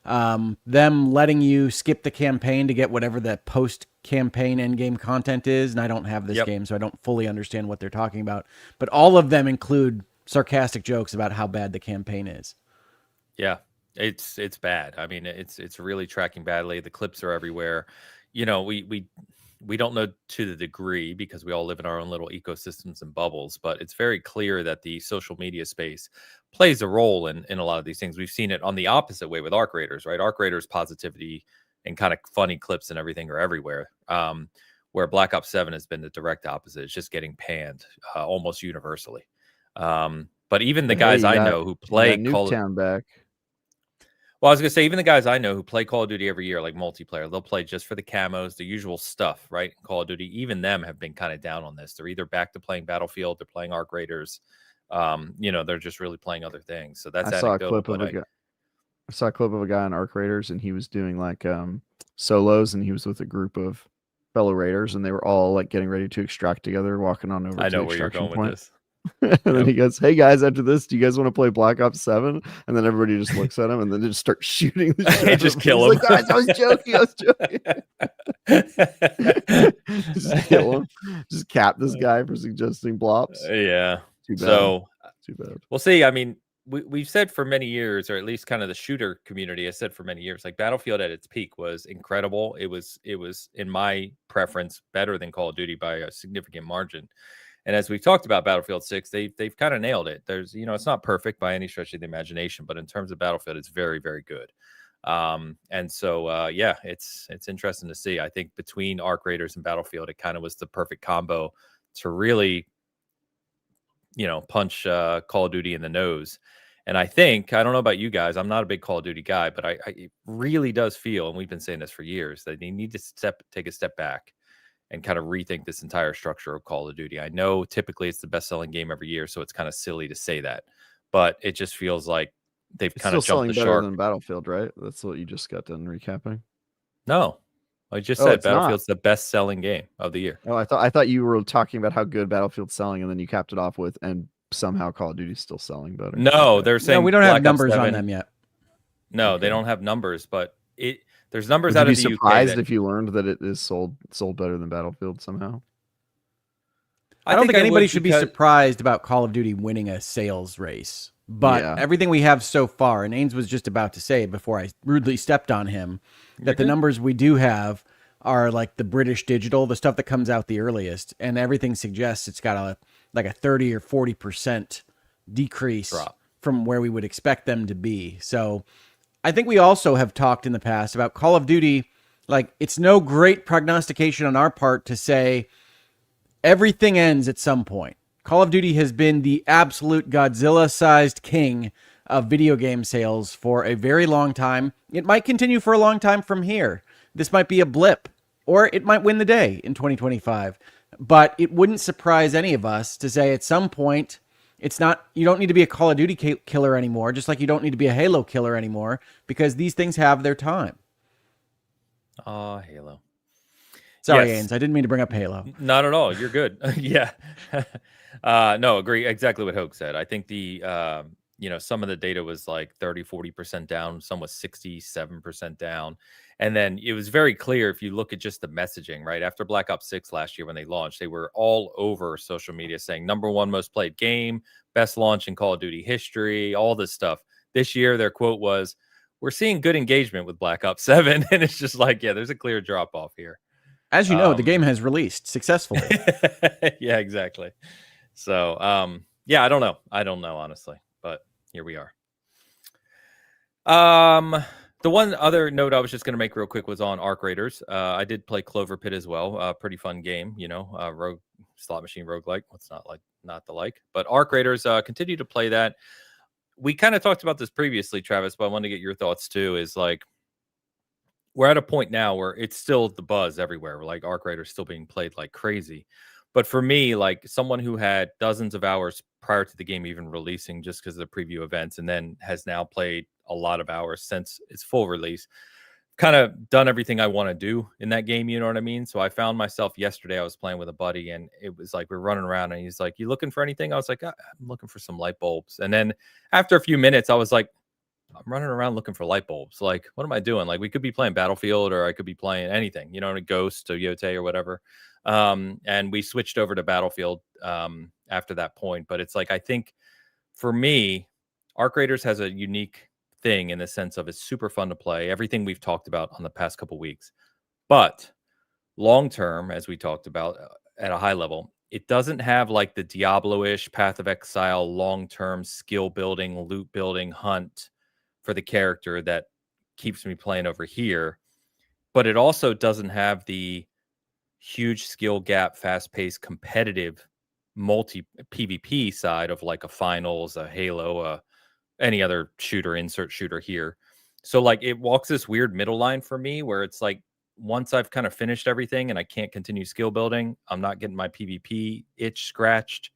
them letting you skip the campaign to get whatever the post-campaign endgame content is. And I don't have this game, so I don't fully understand what they're talking about. But all of them include sarcastic jokes about how bad the campaign is. Yeah, it's bad. I mean, it's really tracking badly. The clips are everywhere. We don't know to the degree because we all live in our own little ecosystems and bubbles, but it's very clear that the social media space plays a role in a lot of these things. We've seen it on the opposite way with Arc Raiders, right? Arc Raiders positivity and kind of funny clips and everything are everywhere. Where Black Ops 7 has been the direct opposite. It's just getting panned almost universally. But even the guys I know who play Nuketown back. Well, I was going to say, even the guys I know who play Call of Duty every year, like multiplayer, they'll play just for the camos, the usual stuff, right? Call of Duty, even them have been kind of down on this. They're either back to playing Battlefield, they're playing Arc Raiders. They're just really playing other things. So that's anecdotal. I saw a clip of a guy on Arc Raiders, and he was doing like solos, and he was with a group of fellow Raiders, and they were all like getting ready to extract together, walking on over I to know the where you're extraction going point. with this. And then he goes, "Hey guys, after this, do you guys want to play Black Ops 7?" And then everybody just looks at him, and then just start shooting the shit. They just kill him. Like, guys, I was joking. Just kill him. Just cap this guy for suggesting blops. Yeah. Too bad. Too bad. We'll see. I mean, we've said for many years, or at least kind of the shooter community has said for many years, like Battlefield at its peak was incredible. It was in my preference better than Call of Duty by a significant margin. And as we've talked about Battlefield 6, they've kind of nailed it. There's, it's not perfect by any stretch of the imagination, but in terms of Battlefield, it's very, very good. And so, it's interesting to see. I think between Arc Raiders and Battlefield, it kind of was the perfect combo to really, punch Call of Duty in the nose. And I think, I don't know about you guys, I'm not a big Call of Duty guy, but it really does feel, and we've been saying this for years, that they need to take a step back and kind of rethink this entire structure of Call of Duty. I know typically it's the best-selling game every year, so it's kind of silly to say that, but it just feels like they've kind of jumped the shark. Than Battlefield, right? That's what you just got done recapping. No, I just Oh, said it's not. Battlefield's the best-selling game of the year. Oh, I thought you were talking about how good Battlefield's selling, and then you capped it off with, and somehow Call of Duty's still selling better. No, Okay. they're saying No, we don't have Black Ops numbers 7. on them yet. No, they Okay. don't have numbers, but there's numbers Would you out be of the UK surprised that if you learned that it is sold better than Battlefield somehow? I don't think anybody would should be because surprised about Call of Duty winning a sales race. But Yeah. everything we have so far, and Ains was just about to say before I rudely stepped on him, that the numbers we do have are like the British digital, the stuff that comes out the earliest, and everything suggests it's got a 30 or 40% decrease from where we would expect them to be. So I think we also have talked in the past about Call of Duty. Like, it's no great prognostication on our part to say everything ends at some point. Call of Duty has been the absolute Godzilla-sized king of video game sales for a very long time. It might continue for a long time from here. This might be a blip, or it might win the day in 2025. But it wouldn't surprise any of us to say at some point, it's not, you don't need to be a Call of Duty killer anymore, just like you don't need to be a Halo killer anymore, because these things have their time. Halo. Sorry, Yes. Ains, I didn't mean to bring up Halo. Not at all. You're good. Yeah. No, agree. Exactly what Hogue said. I think some of the data was like 30, 40% down. Some was 67% down. And then it was very clear if you look at just the messaging, right? After Black Ops 6 last year when they launched, they were all over social media saying #1 most played game, best launch in Call of Duty history, all this stuff. This year, their quote was, "We're seeing good engagement with Black Ops 7." And it's just like, yeah, there's a clear drop off here. As you know, the game has released successfully. Yeah, exactly. So, yeah, I don't know. I don't know, honestly, but here we are. The one other note I was just going to make real quick was on Arc Raiders. I did play Clover Pit as well. Pretty fun game, rogue slot machine roguelike. What's not the like, but Arc Raiders, continue to play that. We kind of talked about this previously, Travis, but I wanted to get your thoughts too, is like, we're at a point now where it's still the buzz everywhere. Like Arc Raiders still being played like crazy. But for me, like someone who had dozens of hours prior to the game even releasing just because of the preview events, and then has now played a lot of hours since its full release, kind of done everything I want to do in that game. You know what I mean? So I found myself yesterday, I was playing with a buddy, and it was like, we're running around and he's like, "You looking for anything?" I was like, "I'm looking for some light bulbs." And then after a few minutes, I was like, I'm running around looking for light bulbs. Like, what am I doing? Like, we could be playing Battlefield, or I could be playing anything, a Ghost or Yote or whatever. And we switched over to Battlefield after that point. But it's like, I think for me, Arc Raiders has a unique thing in the sense of it's super fun to play. Everything we've talked about on the past couple weeks. But long term, as we talked about at a high level, it doesn't have like the Diablo-ish Path of Exile long-term skill building, loot building, hunt for the character that keeps me playing over here. But it also doesn't have the huge skill gap, fast-paced, competitive multi PvP side of like a Finals, a Halo, any other insert shooter here. So like it walks this weird middle line for me where it's like, once I've kind of finished everything and I can't continue skill building, I'm not getting my PvP itch scratched.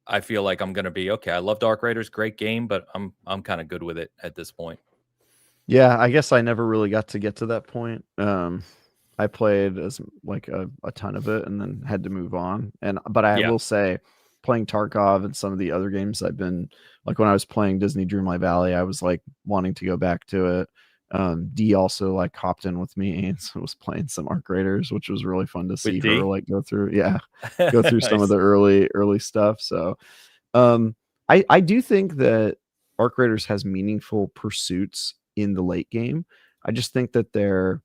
I feel like I'm going to be okay. I love Dark Raiders, great game, but I'm kind of good with it at this point. Yeah, I guess I never really got to get to that point. I played as like a ton of it and then had to move on. But I will say, playing Tarkov and some of the other games I've been, like when I was playing Disney Dreamlight Valley, I was like wanting to go back to it. D also like hopped in with me and so was playing some Arc Raiders, which was really fun to see her like go through Nice. some of the early stuff. So I do think that Arc Raiders has meaningful pursuits in the late game. I just think that they're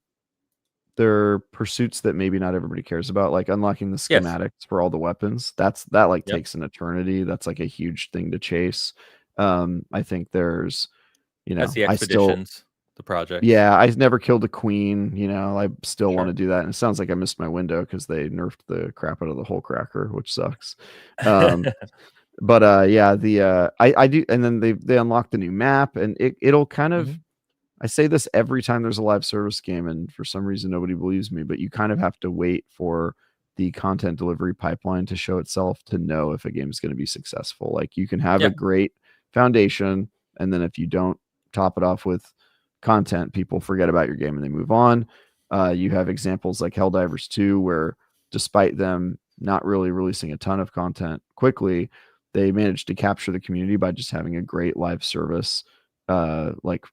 pursuits that maybe not everybody cares about, like unlocking the schematics for all the weapons. That takes an eternity. That's like a huge thing to chase. I think there's that's the expeditions, the project. Yeah, I never killed a queen. I still want to do that. And it sounds like I missed my window because they nerfed the crap out of the hole cracker, which sucks. But I do, and then they unlock the new map, and it'll kind of. I say this every time there's a live service game, and for some reason nobody believes me, but you kind of have to wait for the content delivery pipeline to show itself to know if a game is going to be successful. Like you can have a great foundation, and then if you don't top it off with content, people forget about your game and they move on. You have examples like Helldivers 2, where despite them not really releasing a ton of content quickly, they managed to capture the community by just having a great live service like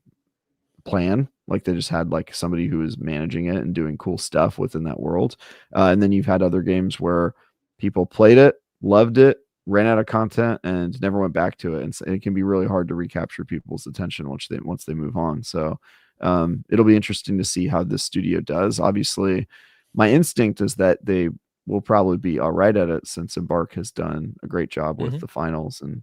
plan. Like they just had like somebody who was managing it and doing cool stuff within that world. And then you've had other games where people played it, loved it, ran out of content, and never went back to it. And it can be really hard to recapture people's attention once they move on. So it'll be interesting to see how this studio does. Obviously, my instinct is that they will probably be all right at it, since Embark has done a great job with the finals, and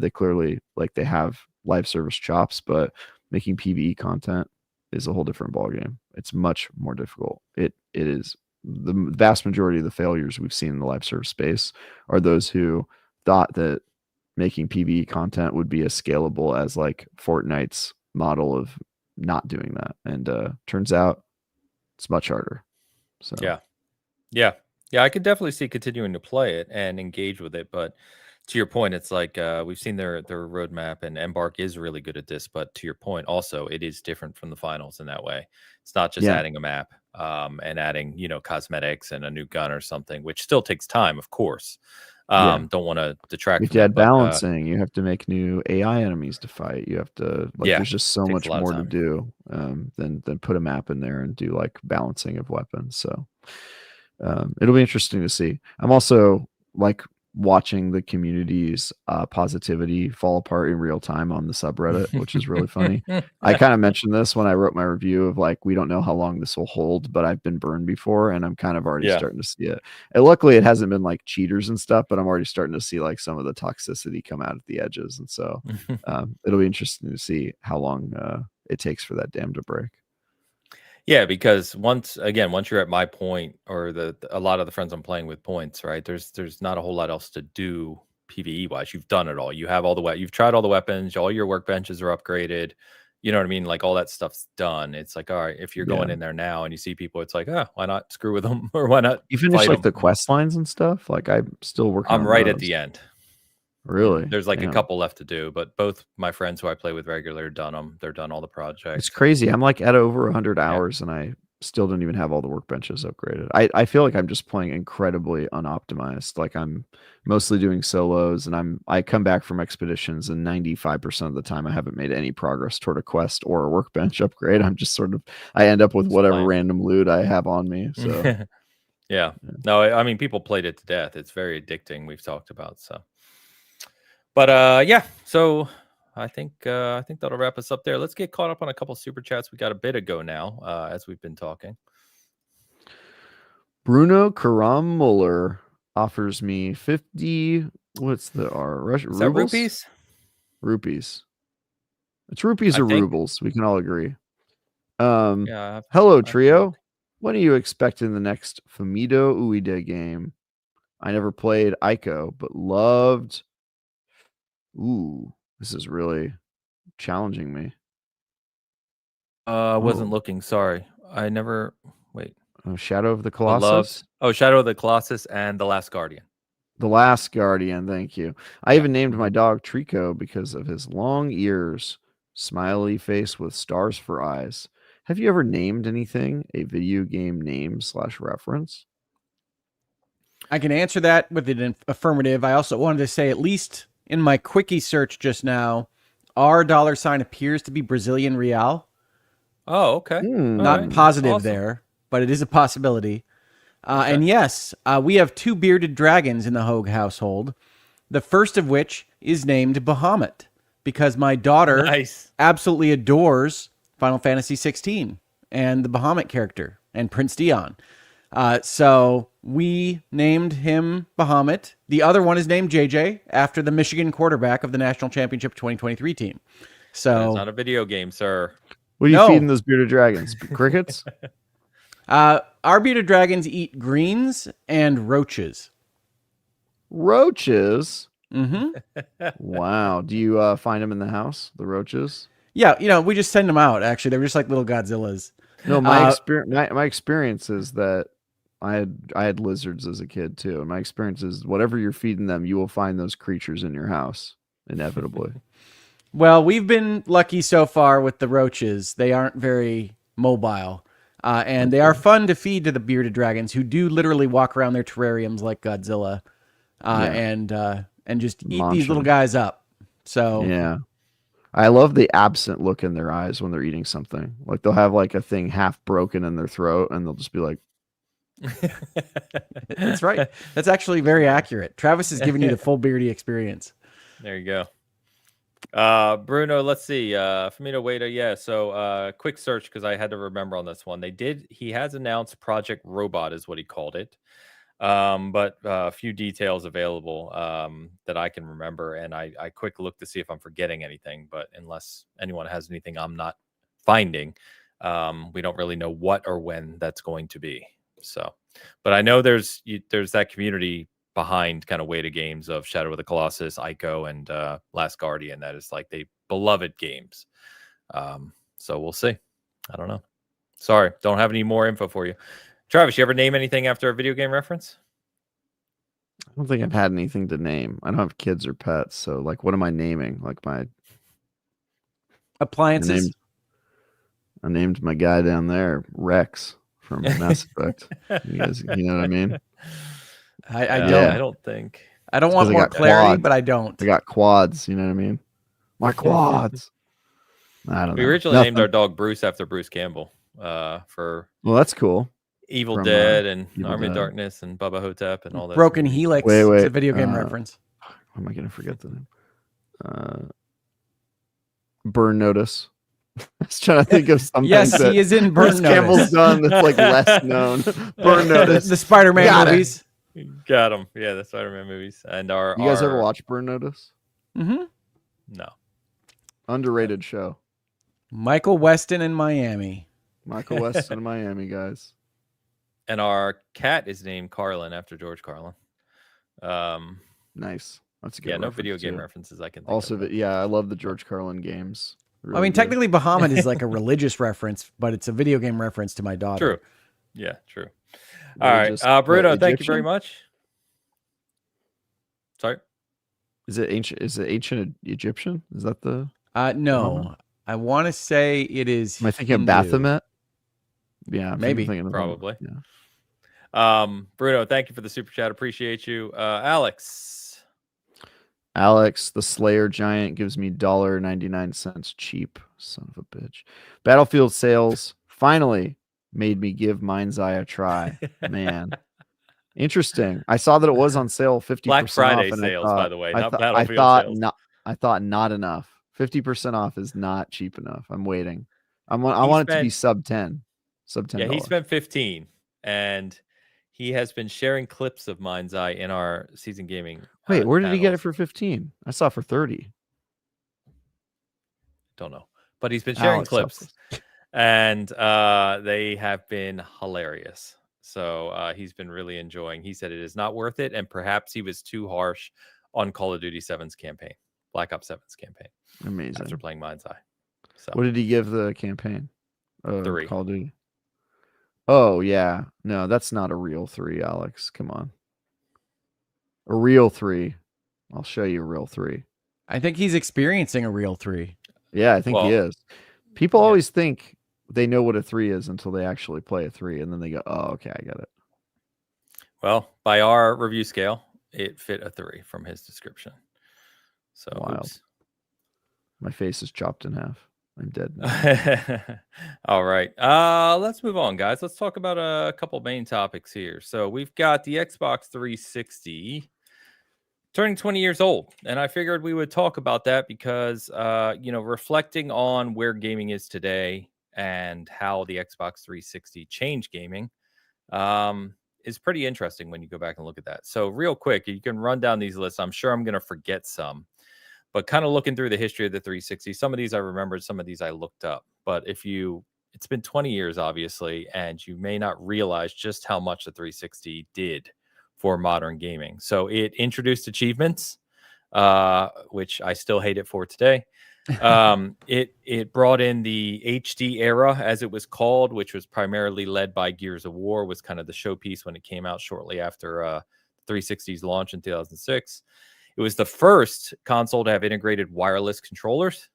they clearly they have live service chops, but making PvE content is a whole different ballgame. It's much more difficult. It is the vast majority of the failures we've seen in the live service space are those who thought that making PvE content would be as scalable as like Fortnite's model of not doing that. And turns out it's much harder. So yeah, I could definitely see continuing to play it and engage with it, but to your point, it's like we've seen their roadmap, and Embark is really good at this. But to your point, also, it is different from the finals in that way. It's not just adding a map and adding, cosmetics and a new gun or something, which still takes time, of course. Don't want to detract. You have to add balancing. You have to make new AI enemies to fight. You have to there's just so much more to do than put a map in there and do like balancing of weapons. So it'll be interesting to see. I'm also watching the community's positivity fall apart in real time on the subreddit, which is really funny. I kind of mentioned this when I wrote my review of we don't know how long this will hold, but I've been burned before, and I'm kind of already starting to see it. And luckily it hasn't been like cheaters and stuff, but I'm already starting to see some of the toxicity come out at the edges. And so it'll be interesting to see how long it takes for that dam to break. Yeah, because once you're at my point, or a lot of the friends I'm playing with points, right? There's not a whole lot else to do PvE wise. You've done it all. You have you've tried all the weapons. All your workbenches are upgraded. You know what I mean? Like all that stuff's done. It's like, all right, if you're going in there now and you see people, it's like, why not screw with them, or why not? You finish the quest lines and stuff. I'm still working. I'm right at the end. Really? There's a couple left to do, but both my friends who I play with regularly done them. They're done all the projects. It's crazy. I'm at over 100 hours and I still don't even have all the workbenches upgraded. I feel like I'm just playing incredibly unoptimized. I'm mostly doing solos, and I come back from expeditions, and 95% of the time I haven't made any progress toward a quest or a workbench upgrade. I'm just I end up with whatever random loot I have on me. So yeah. No, I mean, people played it to death. It's very addicting. We've talked about, so. But so I think that'll wrap us up there. Let's get caught up on a couple super chats. We got a bit ago now, as we've been talking. Bruno Karam Muller offers me 50. What's the R? Is that rupees? Rupees. It's rupees or rubles. We can all agree. Hello, trio. When are you expecting the next Fumido Ueda game? I never played Ico, but loved. Ooh, this is really challenging me. I wasn't looking. Sorry. I never. Wait. Shadow of the Colossus? Shadow of the Colossus and The Last Guardian. The Last Guardian, thank you. I even named my dog Trico because of his long ears, smiley face with stars for eyes. Have you ever named anything a video game name / reference? I can answer that with an affirmative. I also wanted to say, at least in my quickie search just now, our $ appears to be Brazilian real. Oh, okay. Not positive there, but it is a possibility. Okay. And yes, we have 2 bearded dragons in the Hogue household. The first of which is named Bahamut, because my daughter absolutely adores Final Fantasy 16 and the Bahamut character and Prince Dion. So we named him Bahamut. The other one is named JJ after the Michigan quarterback of the National Championship 2023 team. So it's not a video game, sir. What are you feeding those bearded dragons? Crickets? Our bearded dragons eat greens and roaches. Roaches? Mm-hmm. Wow. Do you find them in the house, the roaches? Yeah, we just send them out, actually. They're just like little Godzillas. No, my experience is that I had lizards as a kid too. And my experience is whatever you're feeding them, you will find those creatures in your house, inevitably. Well, we've been lucky so far with the roaches. They aren't very mobile. And they are fun to feed to the bearded dragons, who do literally walk around their terrariums like Godzilla, and just eat these little guys up. So yeah, I love the absent look in their eyes when they're eating something. Like they'll have like a thing half broken in their throat, and they'll just be like, "That's right. That's actually very accurate." Travis is giving you the full beardy experience. There you go. Bruno, let's see. Fumito Ueda, yeah. So quick search because I had to remember on this one. He has announced Project Robot is what he called it. But a few details available that I can remember, and I quick look to see if I'm forgetting anything. But unless anyone has anything I'm not finding, we don't really know what or when that's going to be. So, but I know there's that community behind kind of Weta Games of Shadow of the Colossus, Ico, and Last Guardian. That is like they beloved games. So we'll see. I don't know. Sorry, don't have any more info for you. Travis, you ever name anything after a video game reference? I don't think I've had anything to name. I don't have kids or pets, so like, what am I naming? Like my appliances. I named my guy down there Rex from Mass Effect. You guys, you know what I mean? I don't think. I don't want more clarity, but I don't. I got quads. You know what I mean? My quads. I don't know. We originally named our dog Bruce after Bruce Campbell. Well, that's cool. Evil Dead and Army of Darkness and Bubba Hotep and all that. Broken Helix. Wait. It's a video game reference. How am I going to forget the name? Burn Notice. I was trying to think of something. Yes, he is in Burn Notice. Campbell's done that's like less known. Burn Notice. The Spider-Man movies. Got him. Yeah, the Spider-Man movies. And you guys ever watch Burn Notice? Mm-hmm. No. Underrated show. Michael Weston in Miami. Michael Weston in Miami, guys. And our cat is named Carlin after George Carlin. Nice. That's a good no video game references I can think also, of. Yeah, I love the George Carlin games. Really I mean, technically Bahamut is like a religious reference, but it's a video game reference to my daughter. True. Yeah, true. All right. Bruno, thank you very much. Sorry? Is it ancient Egyptian? Is that the no. I want to say it is. Am I thinking of Baphomet? Yeah, maybe. Probably. Yeah. Bruno, thank you for the super chat. Appreciate you. Alex, the Slayer Giant gives me $1.99 cheap. Son of a bitch. Battlefield sales finally made me give Mind's Eye a try. Man. Interesting. I saw that it was on sale 50% Black Friday off, sales, by the way, not Battlefield sales. I thought not enough. 50% off is not cheap enough. I'm waiting. I want it to be sub 10. Sub 10. Yeah, he spent 15 and he has been sharing clips of Mind's Eye in our season gaming. Wait, where did he get it for 15? I saw it for 30. Don't know. But he's been sharing clips. And they have been hilarious. So he's been really enjoying. He said it is not worth it, and perhaps he was too harsh on Call of Duty 7's campaign, Black Ops 7's campaign. Amazing. After playing Mind's Eye. So what did he give the campaign? 3. Call of Duty. Oh yeah, no, that's not a real 3, Alex. Come on, a real 3. I'll show you a real 3. I think he's experiencing a real 3. Yeah, I think he is. People always think they know what a 3 is until they actually play a 3, and then they go, "Oh, okay, I get it." Well, by our review scale, it fit a 3 from his description. So wild. Oops. My face is chopped in half. I'm dead now. All right. Let's move on, guys. Let's talk about a couple main topics here. So we've got the Xbox 360 turning 20 years old. And I figured we would talk about that because, reflecting on where gaming is today and how the Xbox 360 changed gaming is pretty interesting when you go back and look at that. So real quick, you can run down these lists. I'm sure I'm going to forget some. But kind of looking through the history of the 360, some of these I remembered, some of these I looked up. But it's been 20 years, obviously, and you may not realize just how much the 360 did for modern gaming. So it introduced achievements, which I still hate it for today. It brought in the HD era, as it was called, which was primarily led by Gears of War, was kind of the showpiece when it came out shortly after 360's launch in 2006. It was the first console to have integrated wireless controllers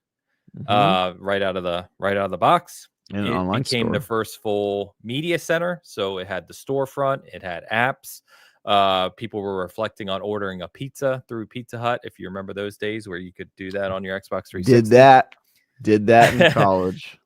right out of the box. And an it online became store. the first full media center. So it had the storefront, it had apps. People were reflecting on ordering a pizza through Pizza Hut, if you remember those days where you could do that on your Xbox 360. Did that in college.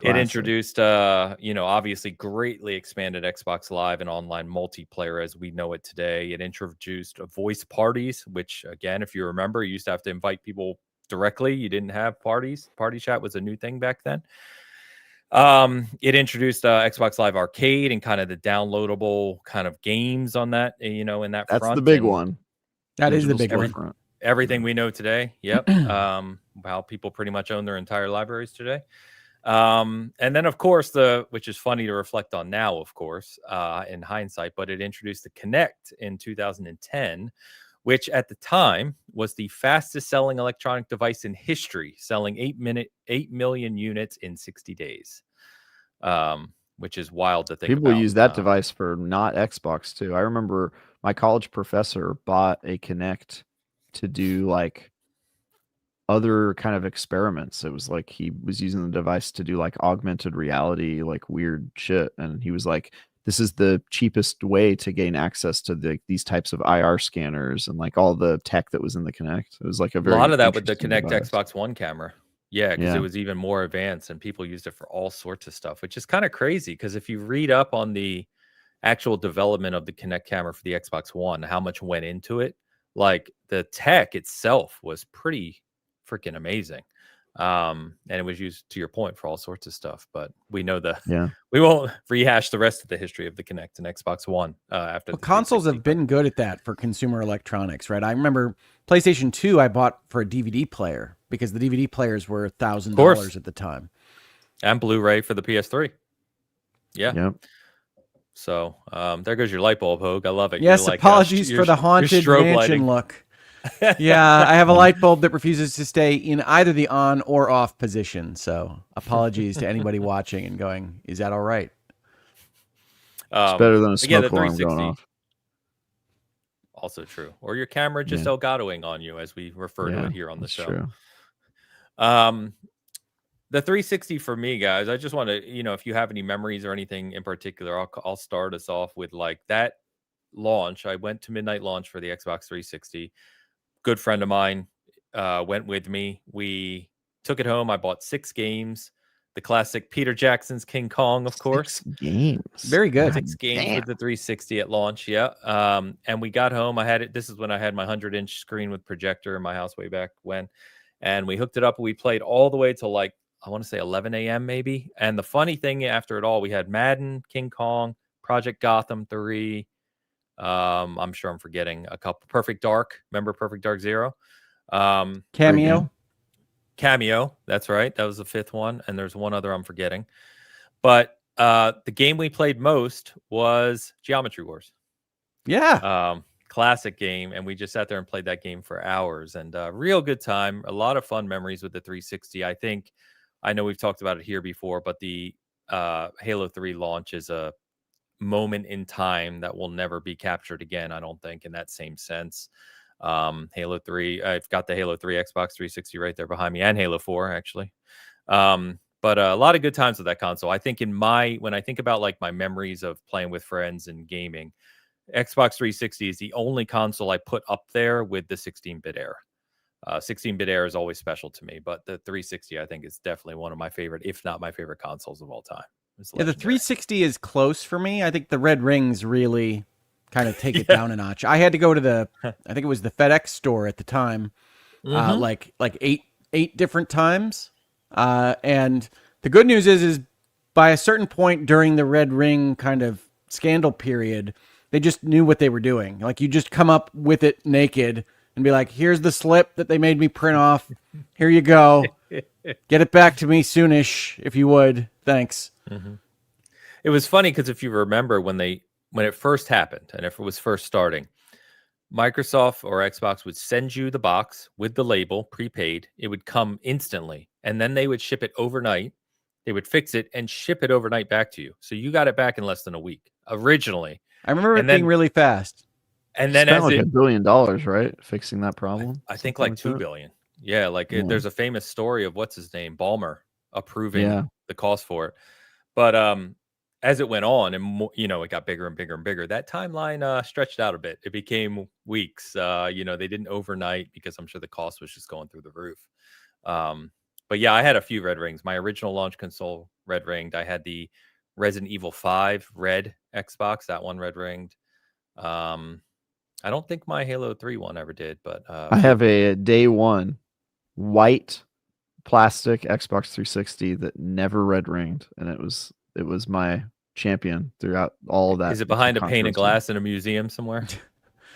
It introduced, obviously greatly expanded Xbox Live and online multiplayer as we know it today. It introduced voice parties, which, again, if you remember, you used to have to invite people directly. You didn't have parties. Party chat was a new thing back then. It introduced Xbox Live Arcade and kind of the downloadable kind of games on that, in that front. That's the big one. That is the big one. Front. Everything we know today. Yep. How people pretty much own their entire libraries today. And then, of course, which is funny to reflect on now, of course, in hindsight, but it introduced the Kinect in 2010, which at the time was the fastest selling electronic device in history, selling 8 million units in 60 days, which is wild to think People about. use that device for not Xbox too. I remember my college professor bought a Kinect to do like other kind of experiments. It was like he was using the device to do like augmented reality, like weird shit. And he was like, this is the cheapest way to gain access to these types of IR scanners and like all the tech that was in the Kinect. It was like a lot of that with the Kinect device. Xbox One camera. Yeah, because it was even more advanced and people used it for all sorts of stuff, which is kind of crazy because if you read up on the actual development of the Kinect camera for the Xbox One, how much went into it, like the tech itself was pretty freaking amazing. And it was used, to your point, for all sorts of stuff. But we know we won't rehash the rest of the history of the Kinect and Xbox One after. Well, consoles have been good at that for consumer electronics, right? I remember PlayStation 2 I bought for a DVD player because the DVD players were $1,000 at the time. And Blu-ray for the PS3. Yeah. Yep. So there goes your light bulb, Hogue. I love it. Yes, apologies for the haunted mansion lighting. look. Yeah, I have a light bulb that refuses to stay in either the on or off position. So apologies to anybody watching and going, is that all right? It's better than a smoke the alarm going off. Also true. Or your camera just Elgatoing on you, as we refer to it here on the show. True. The 360 for me, guys, I just want to, if you have any memories or anything in particular, I'll start us off with like that launch. I went to midnight launch for the Xbox 360. Good friend of mine went with me. We took it home. I bought 6 games. The classic Peter Jackson's King Kong, of course. 6 games. Very good. 6 games with the 360 at launch, yeah. And we got home. I had it. This is when I had my 100-inch screen with projector in my house way back when. And we hooked it up. And we played all the way till like, I want to say 11 a.m. maybe. And the funny thing after it all, we had Madden, King Kong, Project Gotham 3. I'm sure I'm forgetting a couple. Perfect Dark. Remember Perfect Dark Zero? Cameo. That's right. That was the 5th one. And there's one other I'm forgetting. But the game we played most was Geometry Wars. Yeah. Classic game. And we just sat there and played that game for hours. And real good time. A lot of fun memories with the 360. I know we've talked about it here before, but the Halo 3 launch is a moment in time that will never be captured again, I don't think, in that same sense. Halo 3, I've got the Halo 3 Xbox 360 right there behind me, and Halo 4 actually. But a lot of good times with that console. I think when I think about like my memories of playing with friends and gaming, Xbox 360 is the only console I put up there with the 16-bit era. 16-bit era is always special to me, but the 360 I think is definitely one of my favorite, if not my favorite consoles of all time. Yeah, the 360 is close for me. I think the red rings really kind of take it down a notch. I had to go to I think it was the FedEx store at the time, like 8 different times. And the good news is by a certain point during the red ring kind of scandal period, they just knew what they were doing. Like you just come up with it naked and be like, here's the slip that they made me print off. Here you go. Get it back to me soonish, if you would. Thanks. Mm-hmm. It was funny because if you remember when it first happened and if it was first starting, Microsoft or Xbox would send you the box with the label prepaid. It would come instantly, and then they would ship it overnight. They would fix it and ship it overnight back to you. So you got it back in less than a week originally. I remember it being really fast. And then spent like $1 billion, right? Fixing that problem. I think like $2 billion. Yeah, there's a famous story of what's his name, Ballmer, approving the cost for it. But as it went on and it got bigger and bigger and bigger, that timeline stretched out a bit. It became weeks. They didn't overnight because I'm sure the cost was just going through the roof. But yeah, I had a few red rings. My original launch console red ringed. I had the Resident Evil 5 red Xbox, that one red ringed. I don't think my Halo 3 one ever did, but I have a day one white plastic Xbox 360 that never red ringed, and it was my champion throughout all of that. Is it behind a pane of glass in a museum somewhere?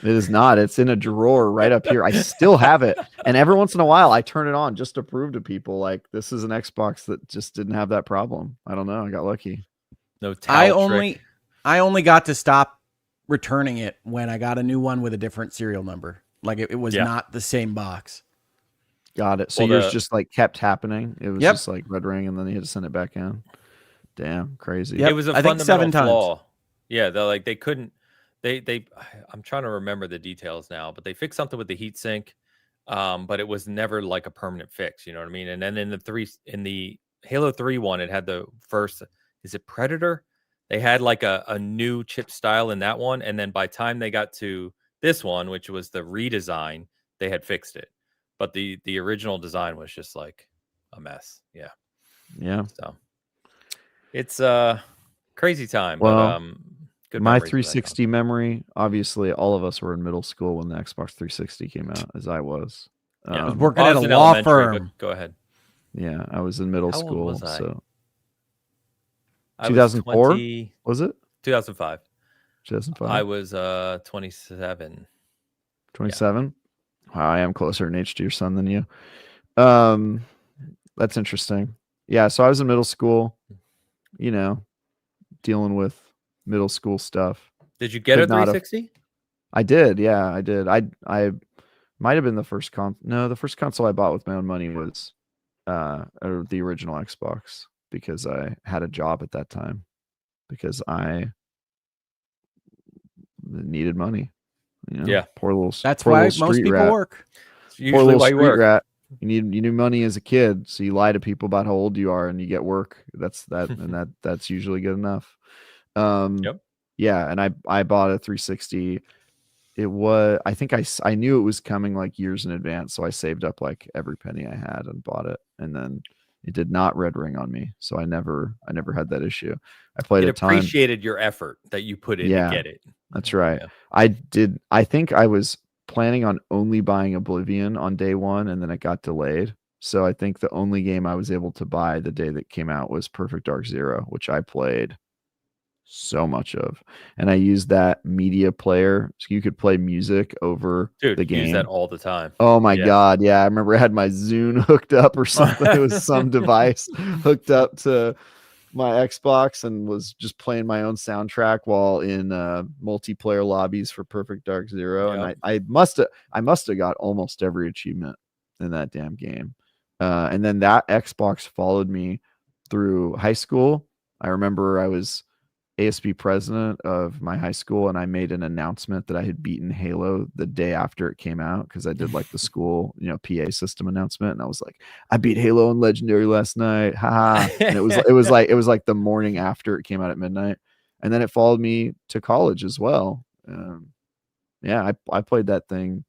It is not. It's in a drawer right up here. I still have it, and every once in a while I turn it on just to prove to people like this is an Xbox that just didn't have that problem. I don't know. I got lucky. No towel trick. I only got to stop returning it when I got a new one with a different serial number. Like it was not the same box. Got it. So yours just like kept happening. It was just like red ring, and then you had to send it back in. Damn, crazy. It was a fundamental flaw. Yeah, they couldn't. I'm trying to remember the details now, but they fixed something with the heatsink, but it was never like a permanent fix. You know what I mean? And then in the Halo 3 one, it had the first. Is it Predator? They had like a new chip style in that one, and then by the time they got to this one, which was the redesign, they had fixed it. But the original design was just like a mess. Yeah. So it's a crazy time. Well, but good my 360 memory. Obviously, all of us were in middle school when the Xbox 360 came out, as I was. I was working at a law firm. Go ahead. Yeah, I was in middle school. Old was I? So 2004 was it? 2005. 2005. I was 27. 27. Wow, I am closer in age to your son than you. That's interesting. Yeah, so I was in middle school, dealing with middle school stuff. Did you get a 360? I did. Yeah, I did. I might have been the first the first console I bought with my own money was the original Xbox, because I had a job at that time, because I needed money. Poor little. That's why most people work. It's usually why you work. Rat. You need money as a kid, so you lie to people about how old you are, and you get work. That's and that's usually good enough. Yeah, and I bought a 360. It was, I think I knew it was coming like years in advance, so I saved up like every penny I had and bought it, and then it did not red ring on me, so I never had that issue. I played a ton. Appreciated your effort that you put in to get it. That's right. Yeah. I think I was planning on only buying Oblivion on day one, and then it got delayed. So I think the only game I was able to buy the day that came out was Perfect Dark Zero, which I played so much of, and I used that media player so you could play music over the game. Use that all the time. Oh my god, yeah! I remember I had my Zune hooked up or something. It was some device hooked up to my Xbox and was just playing my own soundtrack while in multiplayer lobbies for Perfect Dark Zero. And I must have got almost every achievement in that damn game. And then that Xbox followed me through high school. I remember I was ASB president of my high school, and I made an announcement that I had beaten Halo the day after it came out, because I did like the school PA system announcement, and I was like, I beat Halo and Legendary last night, haha. And it was like the morning after it came out at midnight. And then it followed me to college as well. I played that thing.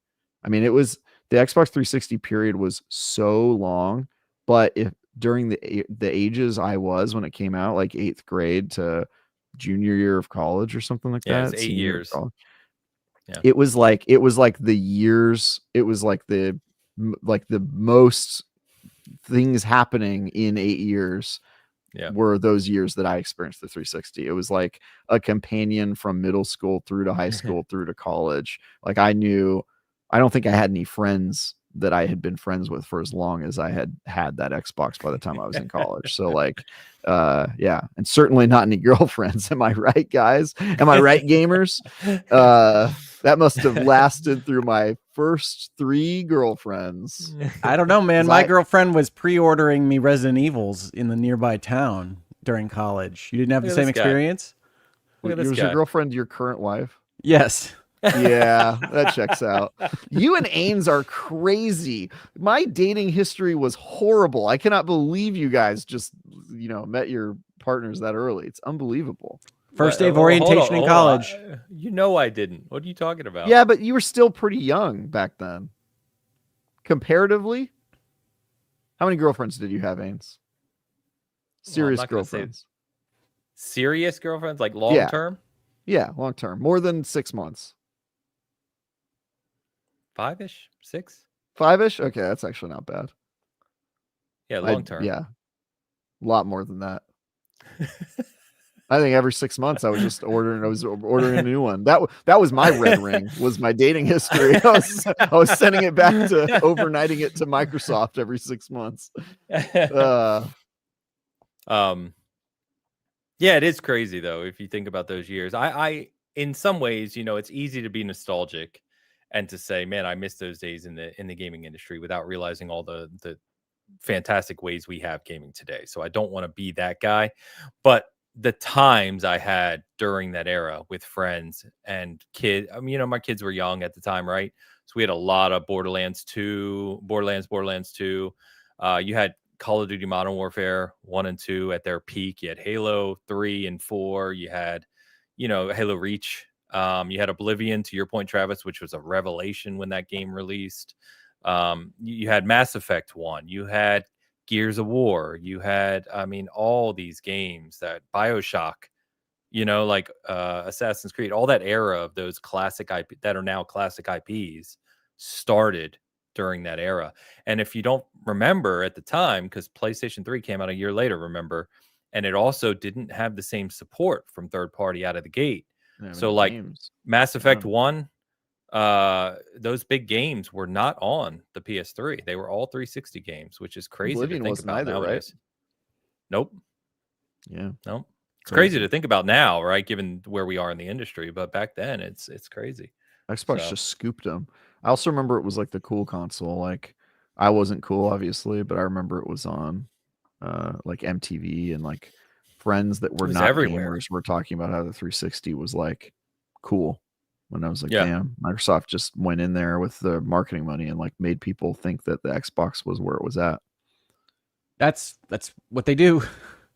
I mean, it was, the Xbox 360 period was so long, but if during the ages I was when it came out, like 8th grade to junior year of college or something like that. It's 8 years. Yeah. It was like the years. It was like the most things happening in 8 years. Were those years that I experienced the 360. It was like a companion from middle school through to high school through to college. Like I don't think I had any friends that I had been friends with for as long as I had that Xbox by the time I was in college. So like, and certainly not any girlfriends. Am I right, guys? Am I right, gamers? That must have lasted through my first 3 girlfriends. I don't know, man. My girlfriend was pre-ordering me Resident Evils in the nearby town during college. You didn't have the same experience? Was your girlfriend your current wife? Yes. Yeah, that checks out. You and Ains are crazy. My dating history was horrible. I cannot believe you guys just, met your partners that early. It's unbelievable. First day of orientation in college. I didn't. What are you talking about? Yeah, but you were still pretty young back then. Comparatively? How many girlfriends did you have, Ains? Serious girlfriends. Serious girlfriends? Like long term? Yeah, long term. More than 6 months. 5-ish? 6? 5-ish? Okay, that's actually not bad. Yeah, long term. Yeah. A lot more than that. I think every 6 months I was ordering a new one. That was my red ring, was my dating history. I was sending it back to overnighting it to Microsoft every 6 months. Yeah, it is crazy though if you think about those years. I in some ways, it's easy to be nostalgic and to say, man, I miss those days in the gaming industry without realizing all the fantastic ways we have gaming today. So I don't want to be that guy, but the times I had during that era with friends and kids, my kids were young at the time, right? So we had a lot of Borderlands 2. You had Call of Duty Modern Warfare 1 and 2 at their peak. You had Halo 3 and 4. You had, Halo Reach. You had Oblivion, to your point, Travis, which was a revelation when that game released. You had Mass Effect 1. You had Gears of War. You had, all these games, that BioShock, like Assassin's Creed, all that era of those classic IP that are now classic IPs started during that era. And if you don't remember at the time, because PlayStation 3 came out a year later, remember, and it also didn't have the same support from third party out of the gate. So like Mass Effect 1, those big games were not on the PS3. They were all 360 games, which is crazy Oblivion to think about either, nowadays. Right? Nope. Yeah. Nope. It's crazy to think about now, right? Given where we are in the industry, but back then it's crazy. Xbox just scooped them. I also remember it was like the cool console. Like I wasn't cool, obviously, but I remember it was on like MTV, and like friends that were not everywhere. gamers were talking about how the 360 was like cool. When I was like, damn, Microsoft just went in there with the marketing money and like made people think that the Xbox was where it was at. That's what they do.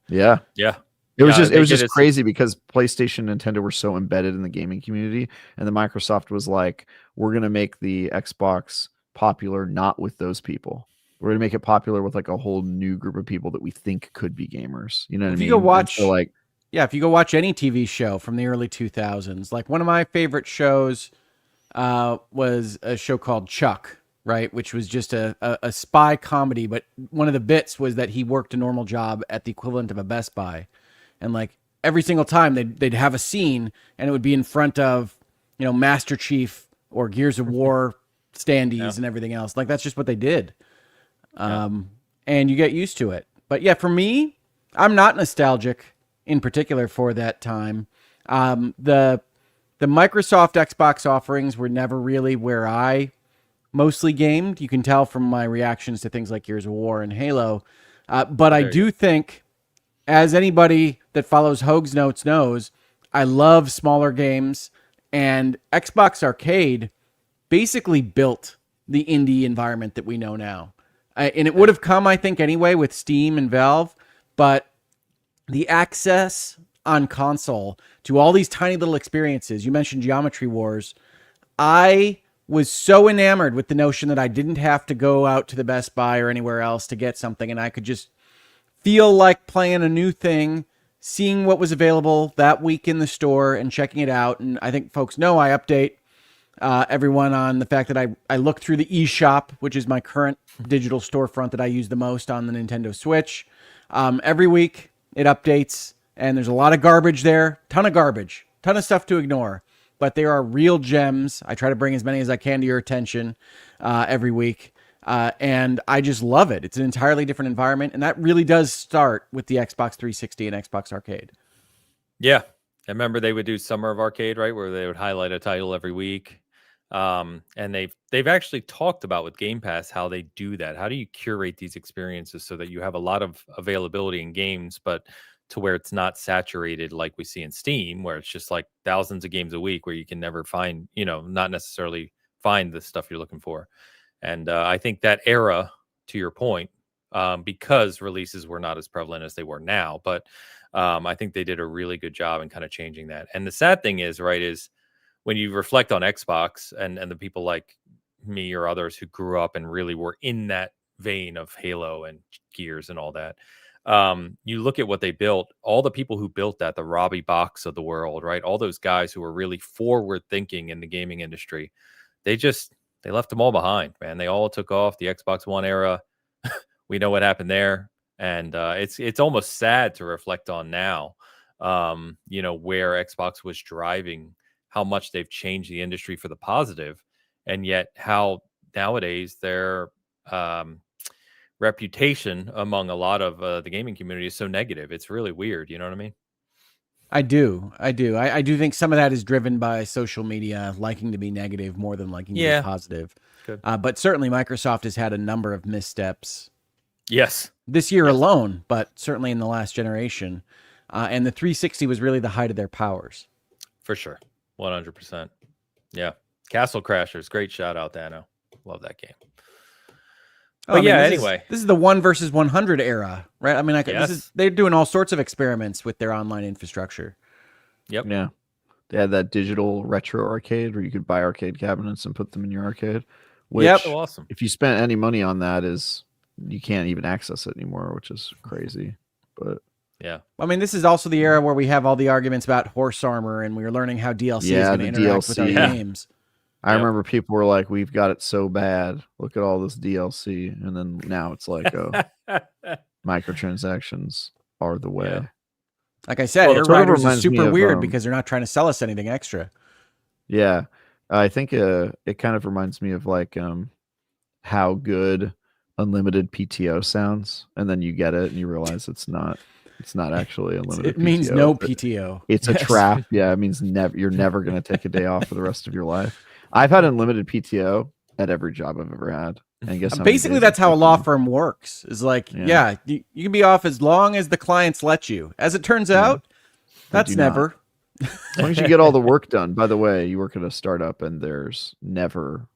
Yeah. Yeah. It was just crazy because PlayStation and Nintendo were so embedded in the gaming community, and the Microsoft was like, we're going to make the Xbox popular not with those people. We're going to make it popular with like a whole new group of people that we think could be gamers. You know what I mean? If you go watch any TV show from the early 2000s, like one of my favorite shows was a show called Chuck, right? Which was just a spy comedy, but one of the bits was that he worked a normal job at the equivalent of a Best Buy. And like every single time they'd have a scene and it would be in front of, Master Chief or Gears of War standees and everything else. Like that's just what they did. And you get used to it. But yeah, for me, I'm not nostalgic in particular for that time. The Microsoft Xbox offerings were never really where I mostly gamed. You can tell from my reactions to things like Gears of War and Halo. But I do think, as anybody that follows Hoag's Notes knows, I love smaller games, and Xbox Arcade basically built the indie environment that we know now. And it would have come, I think, anyway with Steam and Valve, but the access on console to all these tiny little experiences, you mentioned Geometry Wars, I was so enamored with the notion that I didn't have to go out to the Best Buy or anywhere else to get something, and I could just feel like playing a new thing, seeing what was available that week in the store and checking it out. And I think folks know I update everyone on the fact that I look through the eShop, which is my current digital storefront that I use the most on the Nintendo Switch. Every week it updates, and there's a lot of garbage there, ton of stuff to ignore, but there are real gems. I try to bring as many as I can to your attention every week. And I just love it. It's an entirely different environment. And that really does start with the Xbox 360 and Xbox Arcade. Yeah. I remember they would do Summer of Arcade, right? Where they would highlight a title every week. And they've actually talked about with Game Pass how they do that. How do you curate these experiences so that you have a lot of availability in games, but to where it's not saturated like we see in Steam, where it's just like thousands of games a week where you can never find, not necessarily find the stuff you're looking for. And I think that era, to your point, because releases were not as prevalent as they were now, but I think they did a really good job in kind of changing that. And the sad thing is, right, is when you reflect on Xbox and the people like me or others who grew up and really were in that vein of Halo and Gears and all that, you look at what they built, all the people who built that, the Robbie Box of the world, right? All those guys who were really forward thinking in the gaming industry, they left them all behind, man. They all took off. The Xbox One era, we know what happened there. And it's almost sad to reflect on now, where Xbox was driving, how much they've changed the industry for the positive, and yet how nowadays their reputation among a lot of the gaming community is so negative. It's really weird. You know what I mean? I do. I do think some of that is driven by social media liking to be negative more than liking to be positive. Good. But certainly Microsoft has had a number of missteps. Yes. This year alone, but certainly in the last generation. And the 360 was really the height of their powers. For sure. 100%. Yeah. Castle Crashers. Great shout out, Dano. Love that game. But anyway. This is the 1 versus 100 era, right? I mean, they're doing all sorts of experiments with their online infrastructure. Yep. Yeah. They had that digital retro arcade where you could buy arcade cabinets and put them in your arcade. Which, so awesome. If you spent any money on that, you can't even access it anymore, which is crazy. But yeah, I mean, this is also the era where we have all the arguments about horse armor, and we were learning how DLC is going to interact with our games. I remember people were like, "We've got it so bad. Look at all this DLC," and then now it's like, "Oh, microtransactions are the way." Yeah. Like I said, Air Riders is super weird because they're not trying to sell us anything extra. Yeah, I think it kind of reminds me of like how good unlimited PTO sounds, and then you get it and you realize it's not actually unlimited. It means no PTO. It's a trap. Yeah, it means you're never going to take a day off for the rest of your life. I've had unlimited PTO at every job I've ever had. And guess basically that's how a law firm works. Is like, you can be off as long as the clients let you. As it turns out, that's never. As long as you get all the work done. By the way, you work at a startup and there's never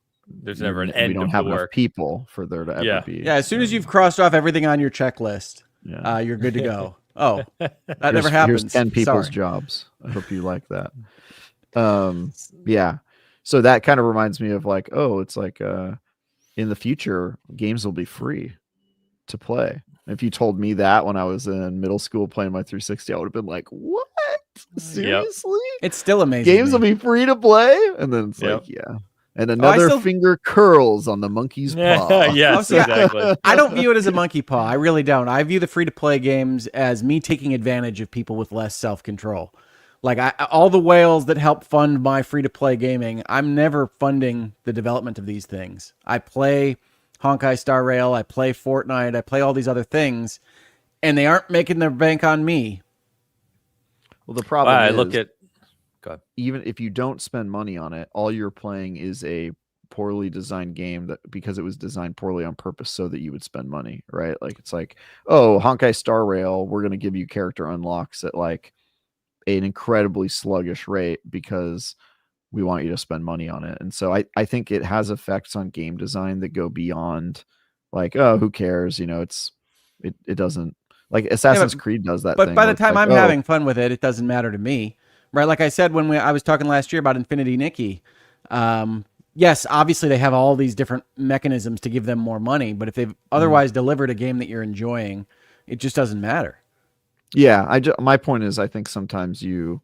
an end. We don't have enough people for there to ever be. Yeah, as soon as you've crossed off everything on your checklist, you're good to go. Oh, that never happens. Here's 10 people's jobs. I hope you like that. Yeah. So that kind of reminds me of like, it's like in the future, games will be free to play. If you told me that when I was in middle school playing my 360, I would have been like, what? Seriously? It's still amazing. Games will be free to play? And then it's like, and another finger curls on the monkey's paw. Yes, exactly. I don't view it as a monkey paw. I really don't. I view the free-to-play games as me taking advantage of people with less self-control. Like all the whales that help fund my free-to-play gaming, I'm never funding the development of these things. I play Honkai Star Rail, I play Fortnite, I play all these other things, and they aren't making their bank on me. Well, the problem is, look at even if you don't spend money on it, all you're playing is a poorly designed game that because it was designed poorly on purpose so that you would spend money, right? Like it's like, Honkai Star Rail, we're going to give you character unlocks at like an incredibly sluggish rate because we want you to spend money on it. And so I think it has effects on game design that go beyond like, who cares? It doesn't, like Assassin's Creed does that. But by the time I'm having fun with it, it doesn't matter to me. Right, like I said when I was talking last year about Infinity Nikki, yes, obviously they have all these different mechanisms to give them more money, but if they've otherwise delivered a game that you're enjoying, it just doesn't matter. Yeah, my point is I think sometimes you're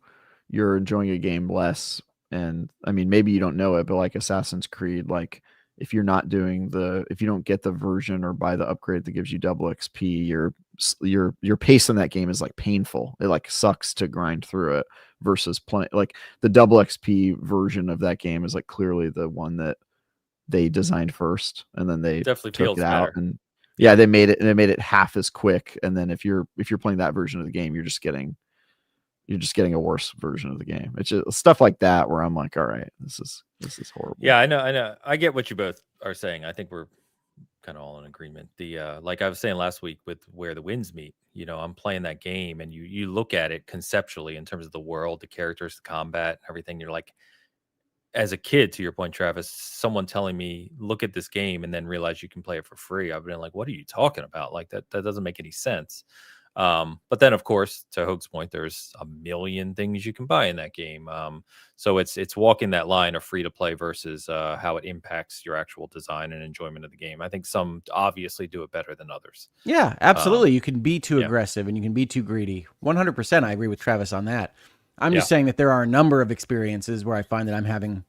enjoying a game less, and I mean maybe you don't know it, but like Assassin's Creed, like if you don't get the version or buy the upgrade that gives you double XP, your pace in that game is like painful. It like sucks to grind through it versus playing like the double XP version of that game is like clearly the one that they designed first, and then they definitely took it out and they made it half as quick. And then if you're playing that version of the game, you're just getting a worse version of the game. It's just stuff like that where I'm like, all right, this is horrible. Yeah, I know. I get what you both are saying. I think we're kind of all in agreement. The like I was saying last week with Where the Winds Meet, I'm playing that game and you look at it conceptually in terms of the world, the characters, the combat, everything. You're like, as a kid, to your point, Travis, someone telling me, look at this game and then realize you can play it for free. I've been like, what are you talking about? Like that doesn't make any sense. But then, of course, to Hoag's point, there's a million things you can buy in that game. So it's walking that line of free to play versus how it impacts your actual design and enjoyment of the game. I think some obviously do it better than others. Yeah, absolutely. You can be too aggressive and you can be too greedy. 100%. I agree with Travis on that. I'm just saying that there are a number of experiences where I find that I'm having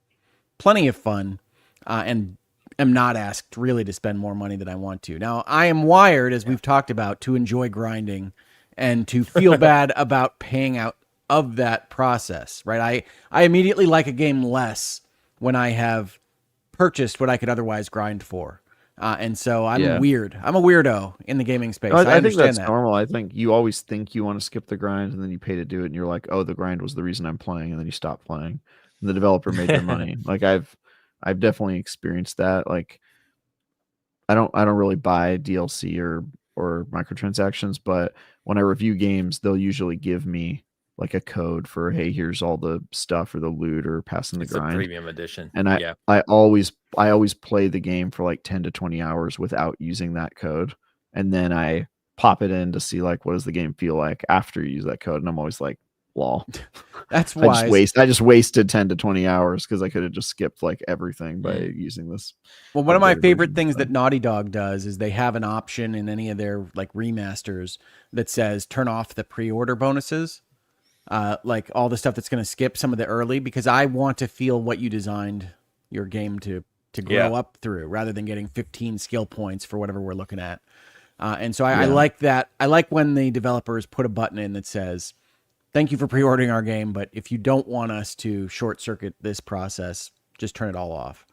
plenty of fun and am not asked really to spend more money than I want to. Now, I am wired, as we've talked about, to enjoy grinding and to feel bad about paying out of that process, right? I immediately like a game less when I have purchased what I could otherwise grind for. And so I'm weird. I'm a weirdo in the gaming space. No, I think understand that's that. normal. I think you always think you want to skip the grind and then you pay to do it and you're like, oh, the grind was the reason I'm playing, and then you stop playing. And the developer made their money. Like I've definitely experienced that. Like I don't really buy DLC or microtransactions, but when I review games, they'll usually give me like a code for, hey, here's all the stuff or the loot or passing the grind. It's a premium edition. And I always play the game for like 10 to 20 hours without using that code. And then I pop it in to see like, what does the game feel like after you use that code? And I'm always like, lol. That's wise. I just wasted 10 to 20 hours because I could have just skipped like everything by using this. Well, one of my favorite things that Naughty Dog does is they have an option in any of their like remasters that says turn off the pre-order bonuses. Like all the stuff that's going to skip some of the early, because I want to feel what you designed your game to grow up through, rather than getting 15 skill points for whatever we're looking at. And so I like that. I like when the developers put a button in that says, thank you for pre-ordering our game, but if you don't want us to short circuit this process, just turn it all off.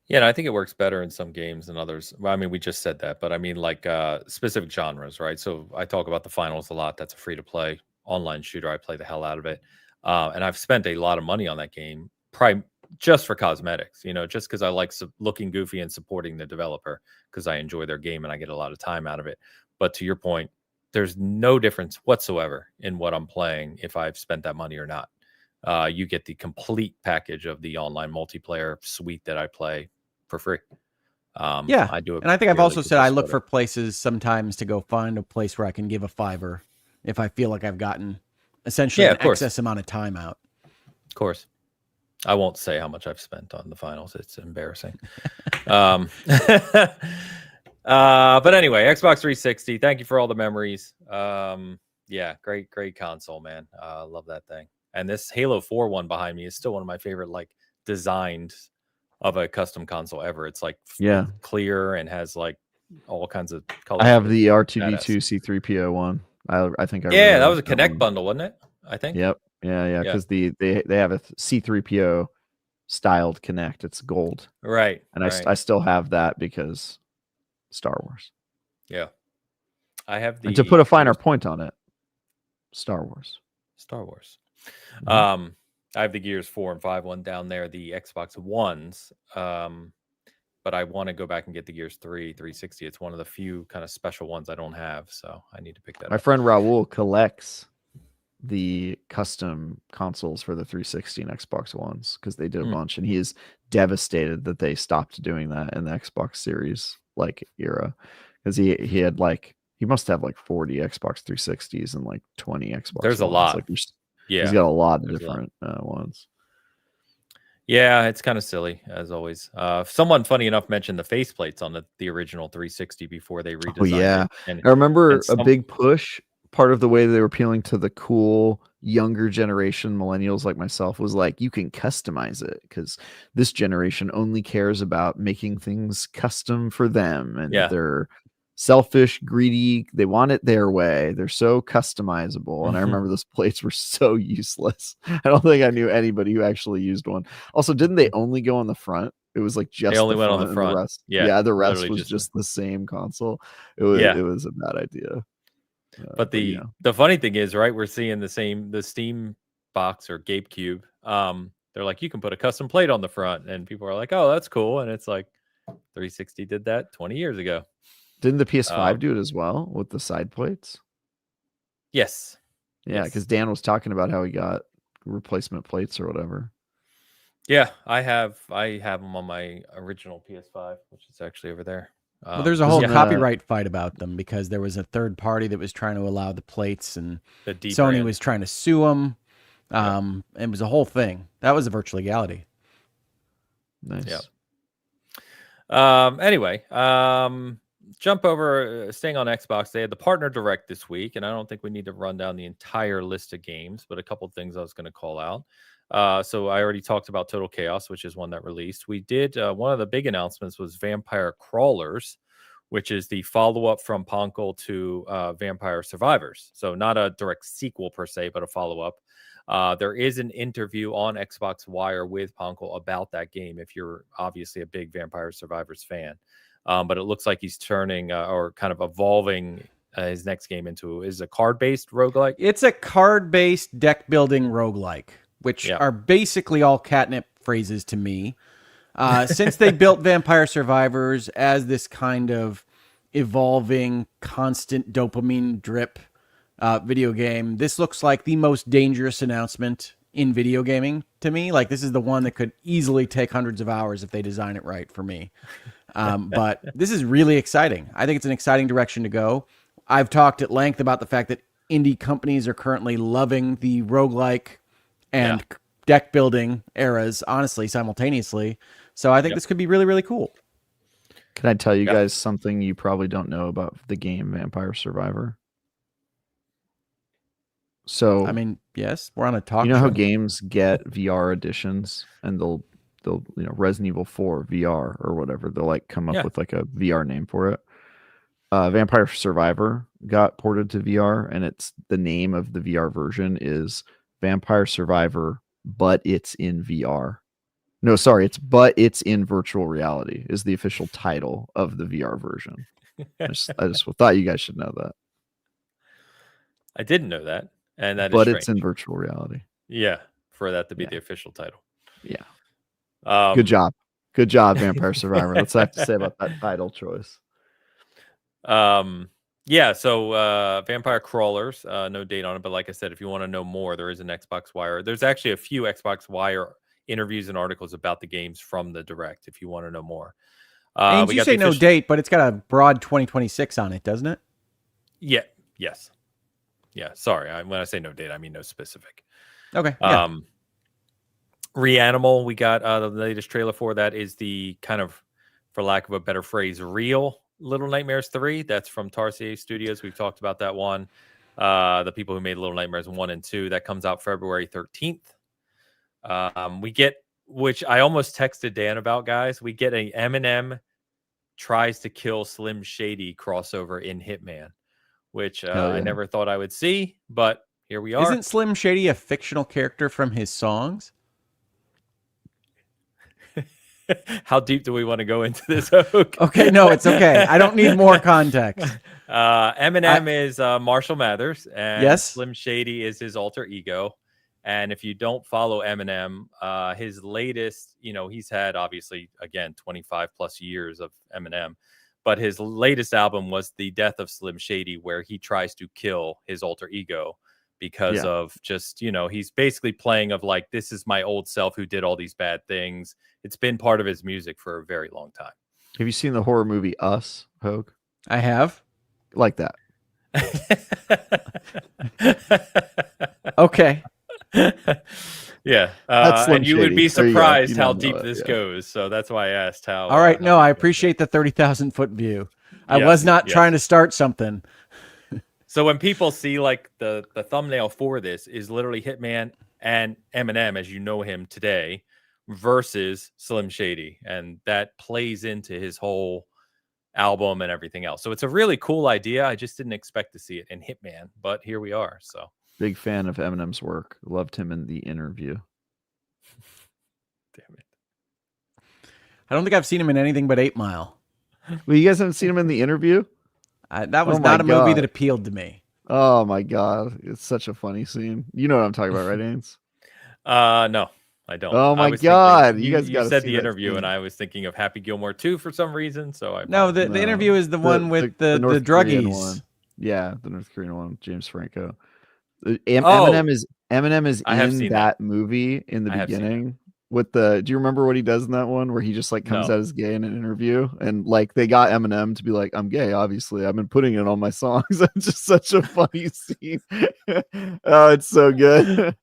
Yeah, and I think it works better in some games than others. Well, I mean, we just said that, but I mean like specific genres, right? So I talk about the Finals a lot. That's a free to play online shooter. I play the hell out of it. And I've spent a lot of money on that game, just for cosmetics, just because I like looking goofy and supporting the developer because I enjoy their game and I get a lot of time out of it. But to your point, there's no difference whatsoever in what I'm playing if I've spent that money or not. You get the complete package of the online multiplayer suite that I play for free. I do it. And I think I've also said I look for places sometimes to go find a place where I can give a $5 if I feel like I've gotten essentially an excess amount of time out. Of course. I won't say how much I've spent on the Finals. It's embarrassing. But anyway, Xbox 360. Thank you for all the memories. Great console, man. Love that thing. And this Halo 4 one behind me is still one of my favorite, like, designed of a custom console ever. It's like clear and has like all kinds of colors. I have the R2D2 C3PO one. I think that was a Connect bundle, wasn't it? I think. Yep. Yeah. Because they have a C3PO styled Connect. It's gold. Right. And I still have that because Star Wars. Yeah. I have and to put a finer point on it, Star Wars. Mm-hmm. I have the Gears 4 and 5 one down there, the Xbox Ones. But I want to go back and get the Gears 360. It's one of the few kind of special ones I don't have, so I need to pick that up. My friend Raul collects the custom consoles for the 360 and Xbox Ones because they did a bunch, and he is devastated that they stopped doing that in the Xbox Series like era, because he had like, he must have like 40 Xbox 360s and like 20 Xbox There's Ones. A lot. Like he's got a lot of different ones. Yeah, it's kind of silly, as always. Someone, funny enough, mentioned the faceplates on the original 360 before they redesigned it. And I remember a big push. Part of the way they were appealing to the cool younger generation millennials like myself was like, you can customize it because this generation only cares about making things custom for them, and they're selfish, greedy. They want it their way. They're so customizable. And I remember those plates were so useless. I don't think I knew anybody who actually used one. Also, didn't they only go on the front? It was like just they only went on the front. The rest, the rest was just the same console. It was a bad idea. But the funny thing is, right, we're seeing the Steam box or GameCube. They're like, you can put a custom plate on the front, and people are like, oh, that's cool. And it's like, 360 did that 20 years ago. Didn't the PS5 do it as well with the side plates? Yes. Yeah, because Dan was talking about how he got replacement plates or whatever. Yeah, I have them on my original PS5, which is actually over there. Well, there's a whole copyright fight about them because there was a third party that was trying to allow the plates, and Sony was trying to sue them. It was a whole thing. That was a virtual legality. Nice. Yeah. Anyway, jump over, staying on Xbox. They had the partner direct this week, and I don't think we need to run down the entire list of games, but a couple of things I was going to call out. So I already talked about Total Chaos, which is one that released. We did one of the big announcements was Vampire Crawlers, which is the follow-up from Ponkel to Vampire Survivors. So not a direct sequel per se, but a follow-up. There is an interview on Xbox Wire with Ponkel about that game if you're obviously a big Vampire Survivors fan. But it looks like he's turning or kind of evolving his next game into is a card-based roguelike. It's a card-based deck-building roguelike, which are basically all catnip phrases to me. Since they built Vampire Survivors as this kind of evolving, constant dopamine drip video game, this looks like the most dangerous announcement in video gaming to me. Like, this is the one that could easily take hundreds of hours if they design it right for me. But this is really exciting. I think it's an exciting direction to go. I've talked at length about the fact that indie companies are currently loving the roguelike and deck building eras, honestly, simultaneously. So I think this could be really, really cool. Can I tell you guys something you probably don't know about the game Vampire Survivor? So I mean, yes, we're on a talk. You know how games get VR editions, and they'll Resident Evil 4 VR or whatever. They'll like come up with like a VR name for it. Vampire Survivor got ported to VR, and it's the name of the VR version is Vampire Survivor, but it's in VR. No, sorry, but it's in virtual reality is the official title of the VR version. I just thought you guys should know that. I didn't know that, and that but is it's in virtual reality. Yeah, for that to be the official title. Yeah. Good job, Vampire Survivor. That's what I have to say about that title choice. Yeah, so Vampire Crawlers, no date on it, but like I said, if you want to know more, there is an Xbox Wire. There's actually a few Xbox Wire interviews and articles about the games from the Direct if you want to know more. You say no date, but it's got a broad 2026 on it, doesn't it? Yeah. Yes. Yeah. Sorry. When I say no date, I mean no specific. Okay. Yeah. Reanimal, we got the latest trailer for that is the kind of, for lack of a better phrase, real Little Nightmares 3. That's from Tarsier Studios. We've talked about that one. The people who made Little Nightmares 1 and 2. That comes out February 13th. We get, which I almost texted Dan about, guys. We get a Eminem tries to kill Slim Shady crossover in Hitman, which I never thought I would see, but here we are. Isn't Slim Shady a fictional character from his songs? How deep do we want to go into this, Oak? Okay, no, it's okay. I don't need more context. Eminem is Marshall Mathers, and Slim Shady is his alter ego. And if you don't follow Eminem, his latest, he's had obviously, again, 25 plus years of Eminem, but his latest album was The Death of Slim Shady, where he tries to kill his alter ego because of just, he's basically playing of like, this is my old self who did all these bad things. It's been part of his music for a very long time. Have you seen the horror movie Us, Hogue? I have. Like that. Okay. Yeah. And you would be surprised how deep this goes. So that's why I asked how. All right. No, I appreciate the 30,000-foot view. I was not trying to start something. So when people see like the thumbnail for this is literally Hitman and Eminem, as you know him today, versus Slim Shady. And that plays into his whole album and everything else. So it's a really cool idea. I just didn't expect to see it in Hitman, but here we are. So. Big fan of Eminem's work. Loved him in The Interview. Damn it. I don't think I've seen him in anything but 8 Mile. Well, you guys haven't seen him in The Interview? That was not a movie that appealed to me. Oh my God. It's such a funny scene. You know what I'm talking about, right, Ains? No, I don't. Oh my I was God! thinking, You guys you got to said see the that interview, and scene. I was thinking of Happy Gilmore 2 for some reason. So I No, apologize. the interview is the one with the North Korean druggies. one. Yeah, the North Korean one. James Franco. Oh, Eminem is I have in seen that movie in the I have seen that. beginning with the. Do you remember what he does in that one where he just like comes No. out as gay in an interview and like they got Eminem to be like, I'm gay, obviously. I've been putting it on my songs. It's just such a funny scene. Oh, it's so good.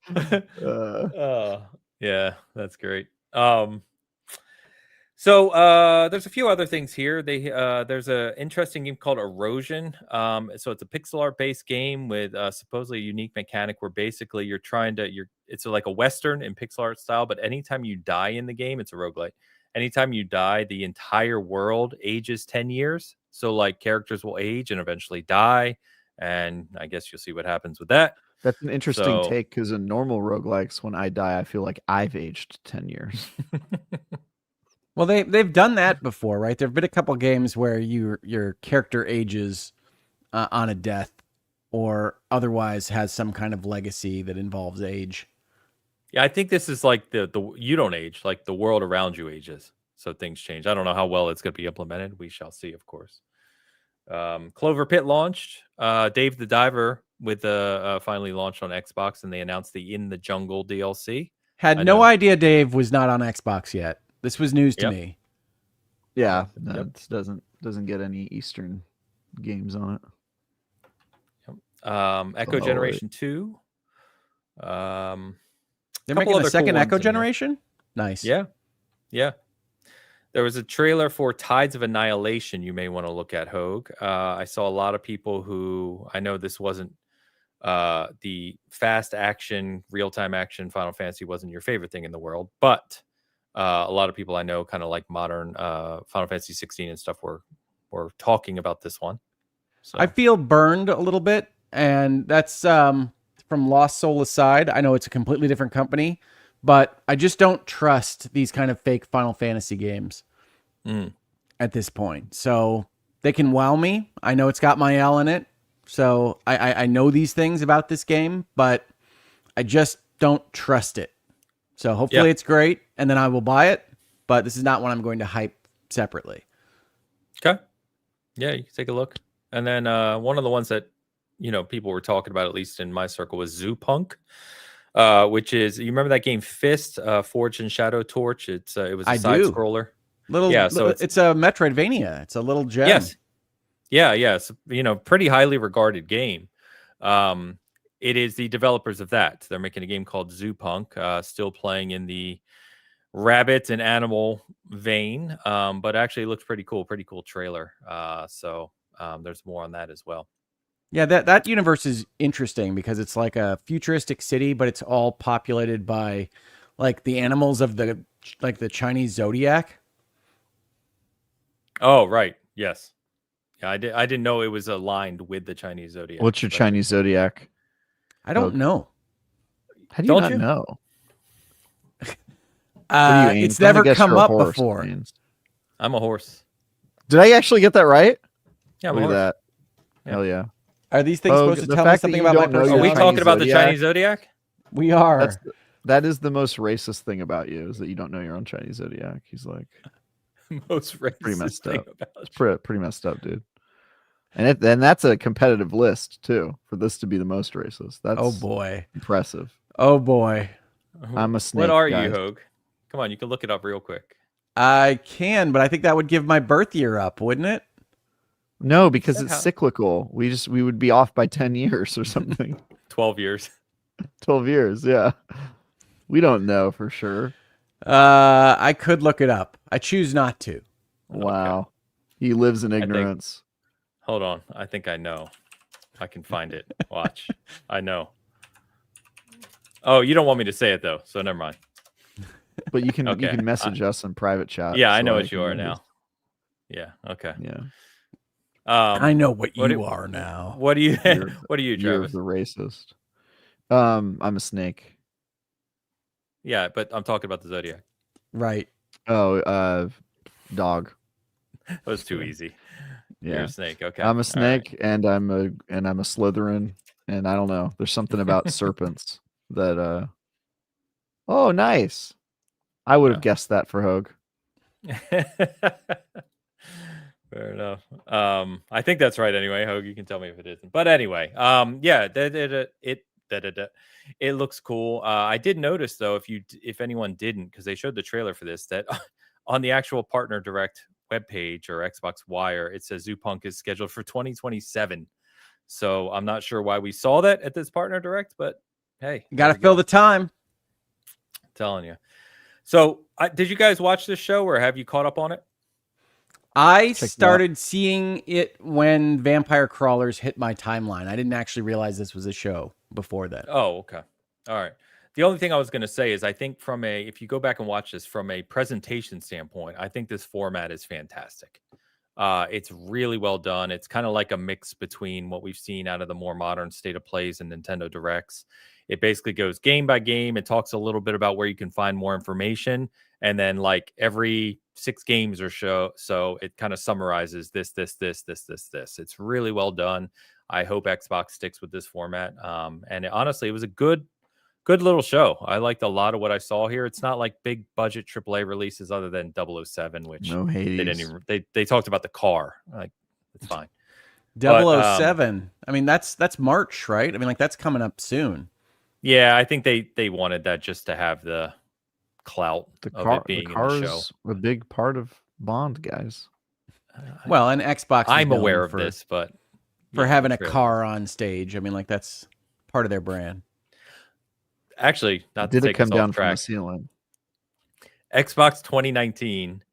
Yeah, that's great. So there's a few other things here. There's an interesting game called Erosion. So it's a pixel art based game with supposedly a unique mechanic where basically it's like a Western in pixel art style, but anytime you die in the game, it's a roguelite. Anytime you die, the entire world ages 10 years. So like characters will age and eventually die. And I guess you'll see what happens with that. That's an interesting take because in normal roguelikes, when I die, I feel like I've aged 10 years. Well, they've done that before, right? There've been a couple games where your character ages on a death, or otherwise has some kind of legacy that involves age. Yeah, I think this is like the you don't age, like the world around you ages, so things change. I don't know how well it's going to be implemented. We shall see, of course. Clover Pit launched. Dave the Diver with finally launched on Xbox, and they announced the In the Jungle DLC. Had no idea Dave was not on Xbox yet. This was news to me. Yeah, it doesn't get any Eastern games on it. Yep. Echo Generation 2. They're making a second Echo Generation? Nice. Yeah. There was a trailer for Tides of Annihilation you may want to look at, Hogue. I saw a lot of people who, I know this wasn't the fast action, real-time action Final Fantasy wasn't your favorite thing in the world, but a lot of people I know kind of like modern Final Fantasy 16 and stuff were talking about this one. So I feel burned a little bit, and that's from Lost Soul aside. I know it's a completely different company, but I just don't trust these kind of fake Final Fantasy games at this point. So they can wow me. I know it's got my L in it, so I know these things about this game, but I just don't trust it. So hopefully it's great, and then I will buy it, but this is not one I'm going to hype separately. Okay. Yeah, you can take a look. And then one of the ones that, people were talking about, at least in my circle, was Zoo Punk, which is, you remember that game Fist, Forged in Shadow Torch? It was a side scroller. So it's a Metroidvania. It's a little gem. Yes. Yeah. It's, pretty highly regarded game. It is the developers of that. They're making a game called Zoo Punk, still playing in the rabbit and animal vein, but actually it looks pretty cool trailer. So there's more on that as well. Yeah, that universe is interesting because it's like a futuristic city, but it's all populated by like the animals of the Chinese zodiac. Oh, right. Yes. Yeah, I didn't know it was aligned with the Chinese zodiac. What's your Chinese zodiac? I don't know. How do you not know? It's never come up before. I'm a horse. Did I actually get that right? Yeah, look at that. Yeah. Hell yeah. Are these things supposed to tell me something about my personality? Are we talking about the Chinese zodiac? We are. That is the most racist thing about you, is that you don't know your own Chinese zodiac. He's like most racist. Pretty messed up. It's pretty messed up, dude. And that's a competitive list too, for this to be the most racist. That's impressive. Oh boy. I'm a snake. What are you, Hogue? Come on, you can look it up real quick. I can, but I think that would give my birth year up, wouldn't it? No, because it's cyclical. We would be off by 10 years or something. 12 years. 12 years, yeah. We don't know for sure. I could look it up. I choose not to. Wow. Okay. He lives in ignorance. Hold on. I think I know. I can find it. Watch. I know. Oh, you don't want me to say it though, so never mind. But you can you can message us in private chat. Yeah, I know what you are now. Yeah. Okay. Yeah. I know what you are now. What are you? What are you, Travis? You're the racist. I'm a snake. Yeah, but I'm talking about the zodiac. Right. Oh, dog. That was too easy. Yeah. You're a snake. Okay. I'm a snake, and I'm a Slytherin, and I don't know. There's something about serpents that. Oh, nice. I would have guessed that for Hogue. Fair enough. I think that's right anyway. Hogue, you can tell me if it isn't. But anyway, yeah, it looks cool. I did notice though, if anyone didn't, because they showed the trailer for this, that on the actual Partner Direct webpage or Xbox Wire, it says Zoopunk is scheduled for 2027. So I'm not sure why we saw that at this Partner Direct, but hey, you got to fill the time. I'm telling you. So did you guys watch this show or have you caught up on it? I started seeing it when Vampire Crawlers hit my timeline. I didn't actually realize this was a show before that. Oh, okay. All right. The only thing I was going to say is I think if you go back and watch this from a presentation standpoint, I think this format is fantastic. It's really well done. It's kind of like a mix between what we've seen out of the more modern State of Plays and Nintendo Directs. It basically goes game by game. It talks a little bit about where you can find more information. And then like every 6 games or so it kind of summarizes this. It's really well done. I hope Xbox sticks with this format. And honestly, it was a good little show. I liked a lot of what I saw here. It's not like big budget AAA releases other than 007, which no Hades. They didn't even, they talked about the car. Like, it's fine. 007. I mean, that's March, right? I mean, like that's coming up soon. Yeah, I think they wanted that just to have the clout of it being in the show. A big part of Bond, guys. Well, and Xbox. I'm aware of this, but for having a car on stage, I mean, like that's part of their brand. Actually, not did to it take come us down off track. from the ceiling? Xbox 2019,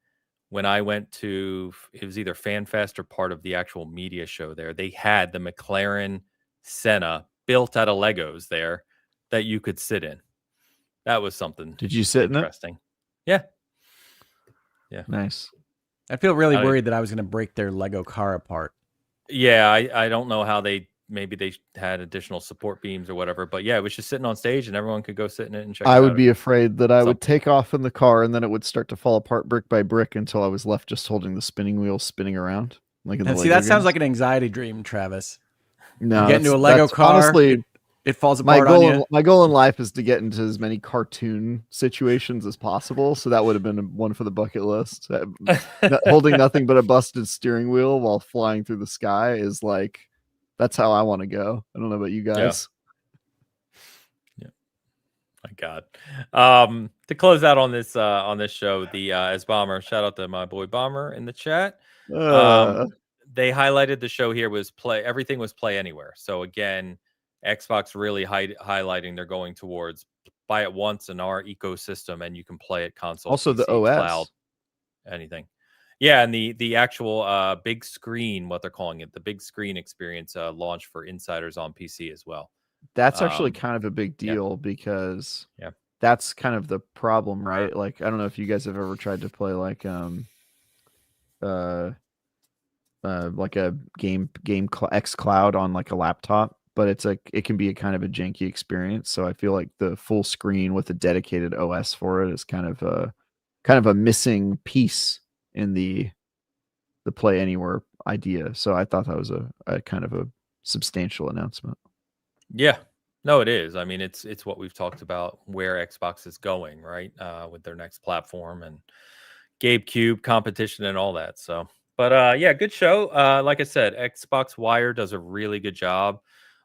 when I went to, it was either FanFest or part of the actual media show there. They had the McLaren Senna built out of Legos there that you could sit in. That was something. Did you sit interesting? in it? Yeah. Nice. I feel really worried that I was going to break their Lego car apart. Yeah, I don't know how maybe they had additional support beams or whatever, but yeah, it was just sitting on stage and everyone could go sit in it and check it out. I would be afraid that I would take off in the car and then it would start to fall apart brick by brick until I was left just holding the spinning wheel spinning around. Like in the see, that sounds like an anxiety dream, Travis. No, you get into a Lego car. Honestly, it falls apart on you. My goal in life is to get into as many cartoon situations as possible. So that would have been one for the bucket list. Holding nothing but a busted steering wheel while flying through the sky is like, that's how I want to go. I don't know about you guys. Yeah. My God. To close out on this show, the as Bomber, shout out to my boy Bomber in the chat. They highlighted the show here was everything was play anywhere. So again, Xbox really highlighting they're going towards buy it once in our ecosystem and you can play it console. Also PC, the OS. Cloud, anything. Yeah, and the actual big screen, what they're calling it, the big screen experience launched for insiders on PC as well. That's actually kind of a big deal because that's kind of the problem, right? Like, I don't know if you guys have ever tried to play like a game xCloud on like a laptop, but it's like it can be a kind of a janky experience. So I feel like the full screen with a dedicated OS for it is kind of a missing piece in the play anywhere idea. So I thought that was a kind of a substantial announcement. Yeah, no, it is. I mean, it's what we've talked about where Xbox is going, right? With their next platform and GameCube competition and all that. So, but yeah, good show. Like I said, Xbox Wire does a really good job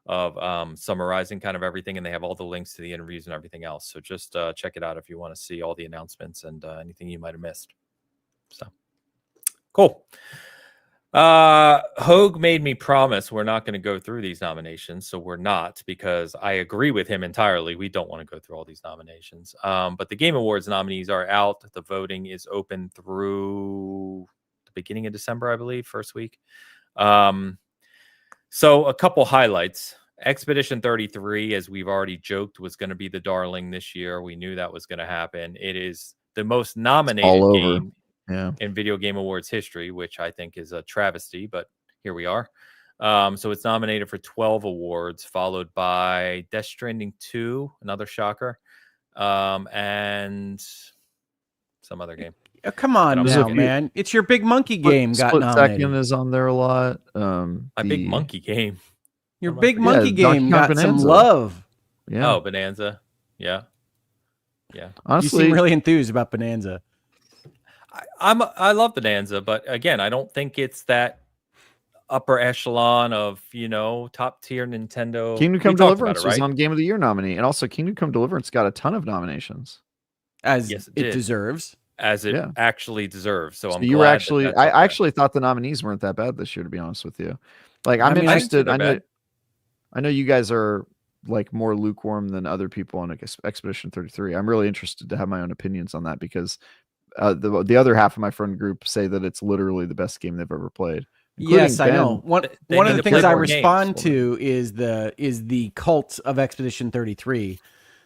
of summarizing kind of everything, and they have all the links to the interviews and everything else. So just check it out if you want to see all the announcements and anything you might have missed. So cool. Hogue made me promise we're not going to go through these nominations, so we're not, because I agree with him entirely. We don't want to go through all these nominations. But the Game Awards nominees are out. The voting is open through the beginning of December, I believe, first week. So a couple highlights. Expedition 33, as we've already joked, was going to be the darling this year. We knew that was going to happen. It is the most nominated game in Video Game Awards history, which I think is a travesty, but here we are. So it's nominated for 12 awards, followed by Death Stranding 2, another shocker, and some other game. Come on now, man. It's your Big Monkey game got nominated. Second is on there a lot. My Big Monkey game. Your Big Monkey game got some love. Yeah. Oh, Bonanza. Yeah. Yeah. Honestly, you seem really enthused about Bonanza. I love Bonanza, but again, I don't think it's that upper echelon of, top tier Nintendo. Kingdom We Come talked about Deliverance it, was right? on Game of the Year nominee, and also Kingdom Come Deliverance got a ton of nominations. As Yes, it did. deserves. As it actually deserves. So I'm you glad were actually, that that's up I there. actually thought the nominees weren't that bad this year, to be honest with you. Like, I'm I mean, interested. I I know you guys are like more lukewarm than other people on Expedition 33. I'm really interested to have my own opinions on that because the other half of my friend group say that it's literally the best game they've ever played. Yes, Ben. I know. One They of need the to things play I more respond games. to is the cult of Expedition 33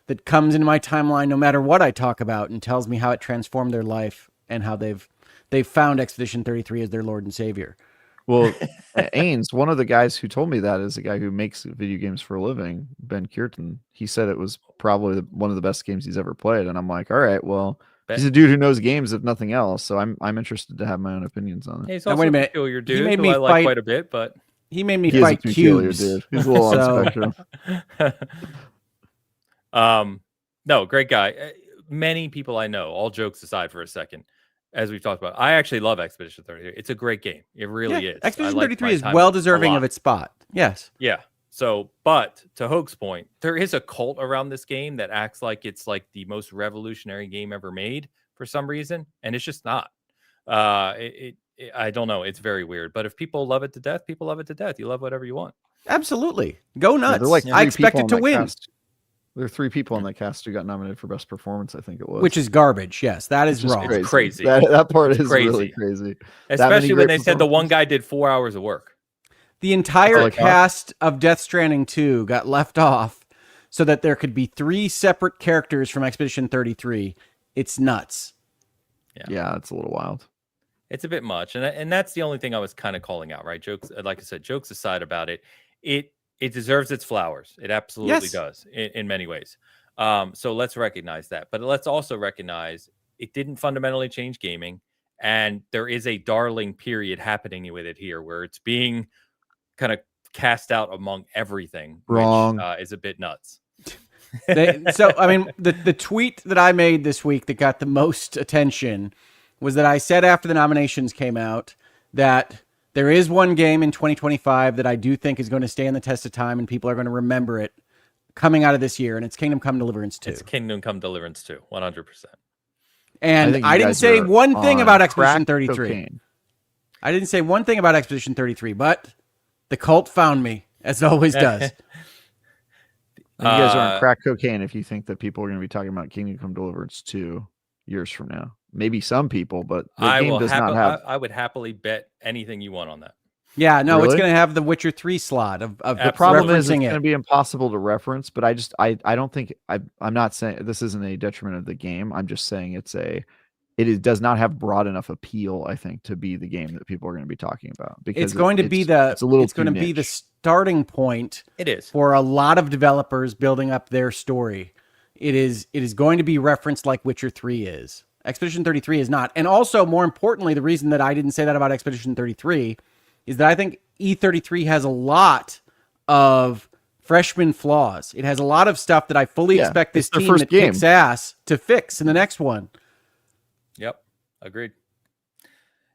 that comes into my timeline no matter what I talk about and tells me how it transformed their life and how they've found Expedition 33 as their Lord and Savior. Well, Ains, one of the guys who told me that is a guy who makes video games for a living, Ben Kierton. He said it was probably one of the best games he's ever played, and I'm like, all right, well, he's a dude who knows games if nothing else, so I'm interested to have my own opinions on it. He's also a peculiar dude. He made me who I like quite a bit, but he made me He is a fight peculiar cubes. dude. He's a little on spectrum. No, great guy. Many people I know, all jokes aside for a second, as we've talked about, I actually love Expedition 33. It's a great game. It really is. Expedition 33 is well deserving of its spot. Yes. Yeah. So, but to Hoag's point, there is a cult around this game that acts like it's like the most revolutionary game ever made for some reason, and it's just not. I don't know. It's very weird. But if people love it to death, people love it to death. You love whatever you want. Absolutely. Go nuts. Yeah, like I expect it to win. Cast. There are 3 people on that cast who got nominated for best performance, I think it was. Which is garbage. Yes, that is wrong. It's crazy. That part is really crazy. Especially when they said the one guy did 4 hours of work. The entire cast of Death Stranding 2 got left off so that there could be 3 separate characters from Expedition 33. It's nuts. Yeah, it's a little wild. It's a bit much. And that's the only thing I was kind of calling out, right? Jokes, like I said, jokes aside about it, it deserves its flowers. It absolutely does in many ways. So let's recognize that. But let's also recognize it didn't fundamentally change gaming. And there is a darling period happening with it here where it's being kind of cast out among everything, Wrong. Which is a bit nuts. So, I mean, the tweet that I made this week that got the most attention was that I said after the nominations came out that there is one game in 2025 that I do think is going to stand the test of time and people are going to remember it coming out of this year, and it's Kingdom Come Deliverance 2. It's Kingdom Come Deliverance 2, 100%. And I didn't say one thing about Expedition 33. I didn't say one thing about Expedition 33, but the cult found me, as it always does. You guys are on crack cocaine if you think that people are going to be talking about Kingdom Come Deliverance 2 years from now. Maybe some people, but the game does not have. I would happily bet anything you want on that. Yeah, no, it's going to have the Witcher 3 slot of the problem is it's going to be impossible to reference, but I don't think I'm not saying this isn't a detriment of the game. I'm just saying it does not have broad enough appeal, I think, to be the game that people are going to be talking about, because it's going to be the starting point. It is for a lot of developers building up their story. It is going to be referenced like Witcher 3 is. Expedition 33 is not. And also, more importantly, the reason that I didn't say that about Expedition 33 is that I think E33 has a lot of freshman flaws. It has a lot of stuff that I fully expect this team that kicks ass to fix in the next one. Yep. Agreed.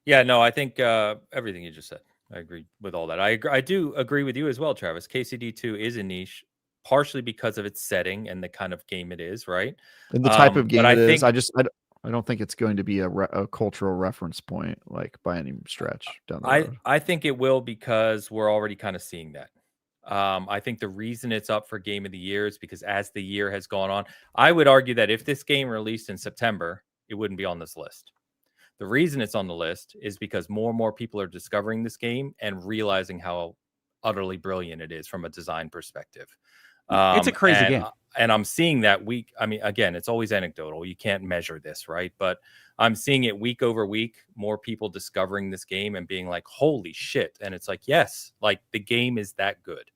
Yeah, no, I think everything you just said, I agree with all that. I do agree with you as well, Travis. KCD2 is a niche, partially because of its setting and the kind of game it is, right? And the type of game it is. I don't think it's going to be a cultural reference point, like, by any stretch down the road. I think it will, because we're already kind of seeing that. I think the reason it's up for Game of the Year is because as the year has gone on, I would argue that if this game released in September, it wouldn't be on this list. The reason it's on the list is because more and more people are discovering this game and realizing how utterly brilliant it is from a design perspective. It's a crazy game. And I'm seeing that week. I mean, again, it's always anecdotal. You can't measure this, right? But I'm seeing it week over week, more people discovering this game and being like, holy shit. And it's like, yes, like the game is that good.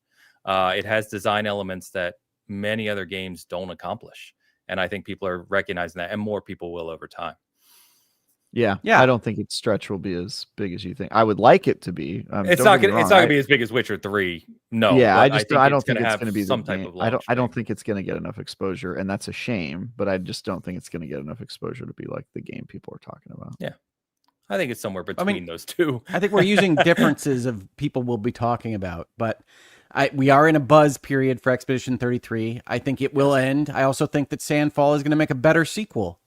It has design elements that many other games don't accomplish. And I think people are recognizing that, and more people will over time. Yeah, Yeah. I don't think its stretch will be as big as you think. I would like it to be. It's not gonna be as big as Witcher 3. No, yeah, but I don't think gonna it's have going to be some the type game. of launch. I don't think it's going to get enough exposure, and that's a shame. But I just don't think it's going to get enough exposure to be like the game people are talking about. Yeah, I think it's somewhere between those two. I think we're using differences of people we'll be talking about, but we are in a buzz period for Expedition 33. I think it will end. I also think that Sandfall is going to make a better sequel.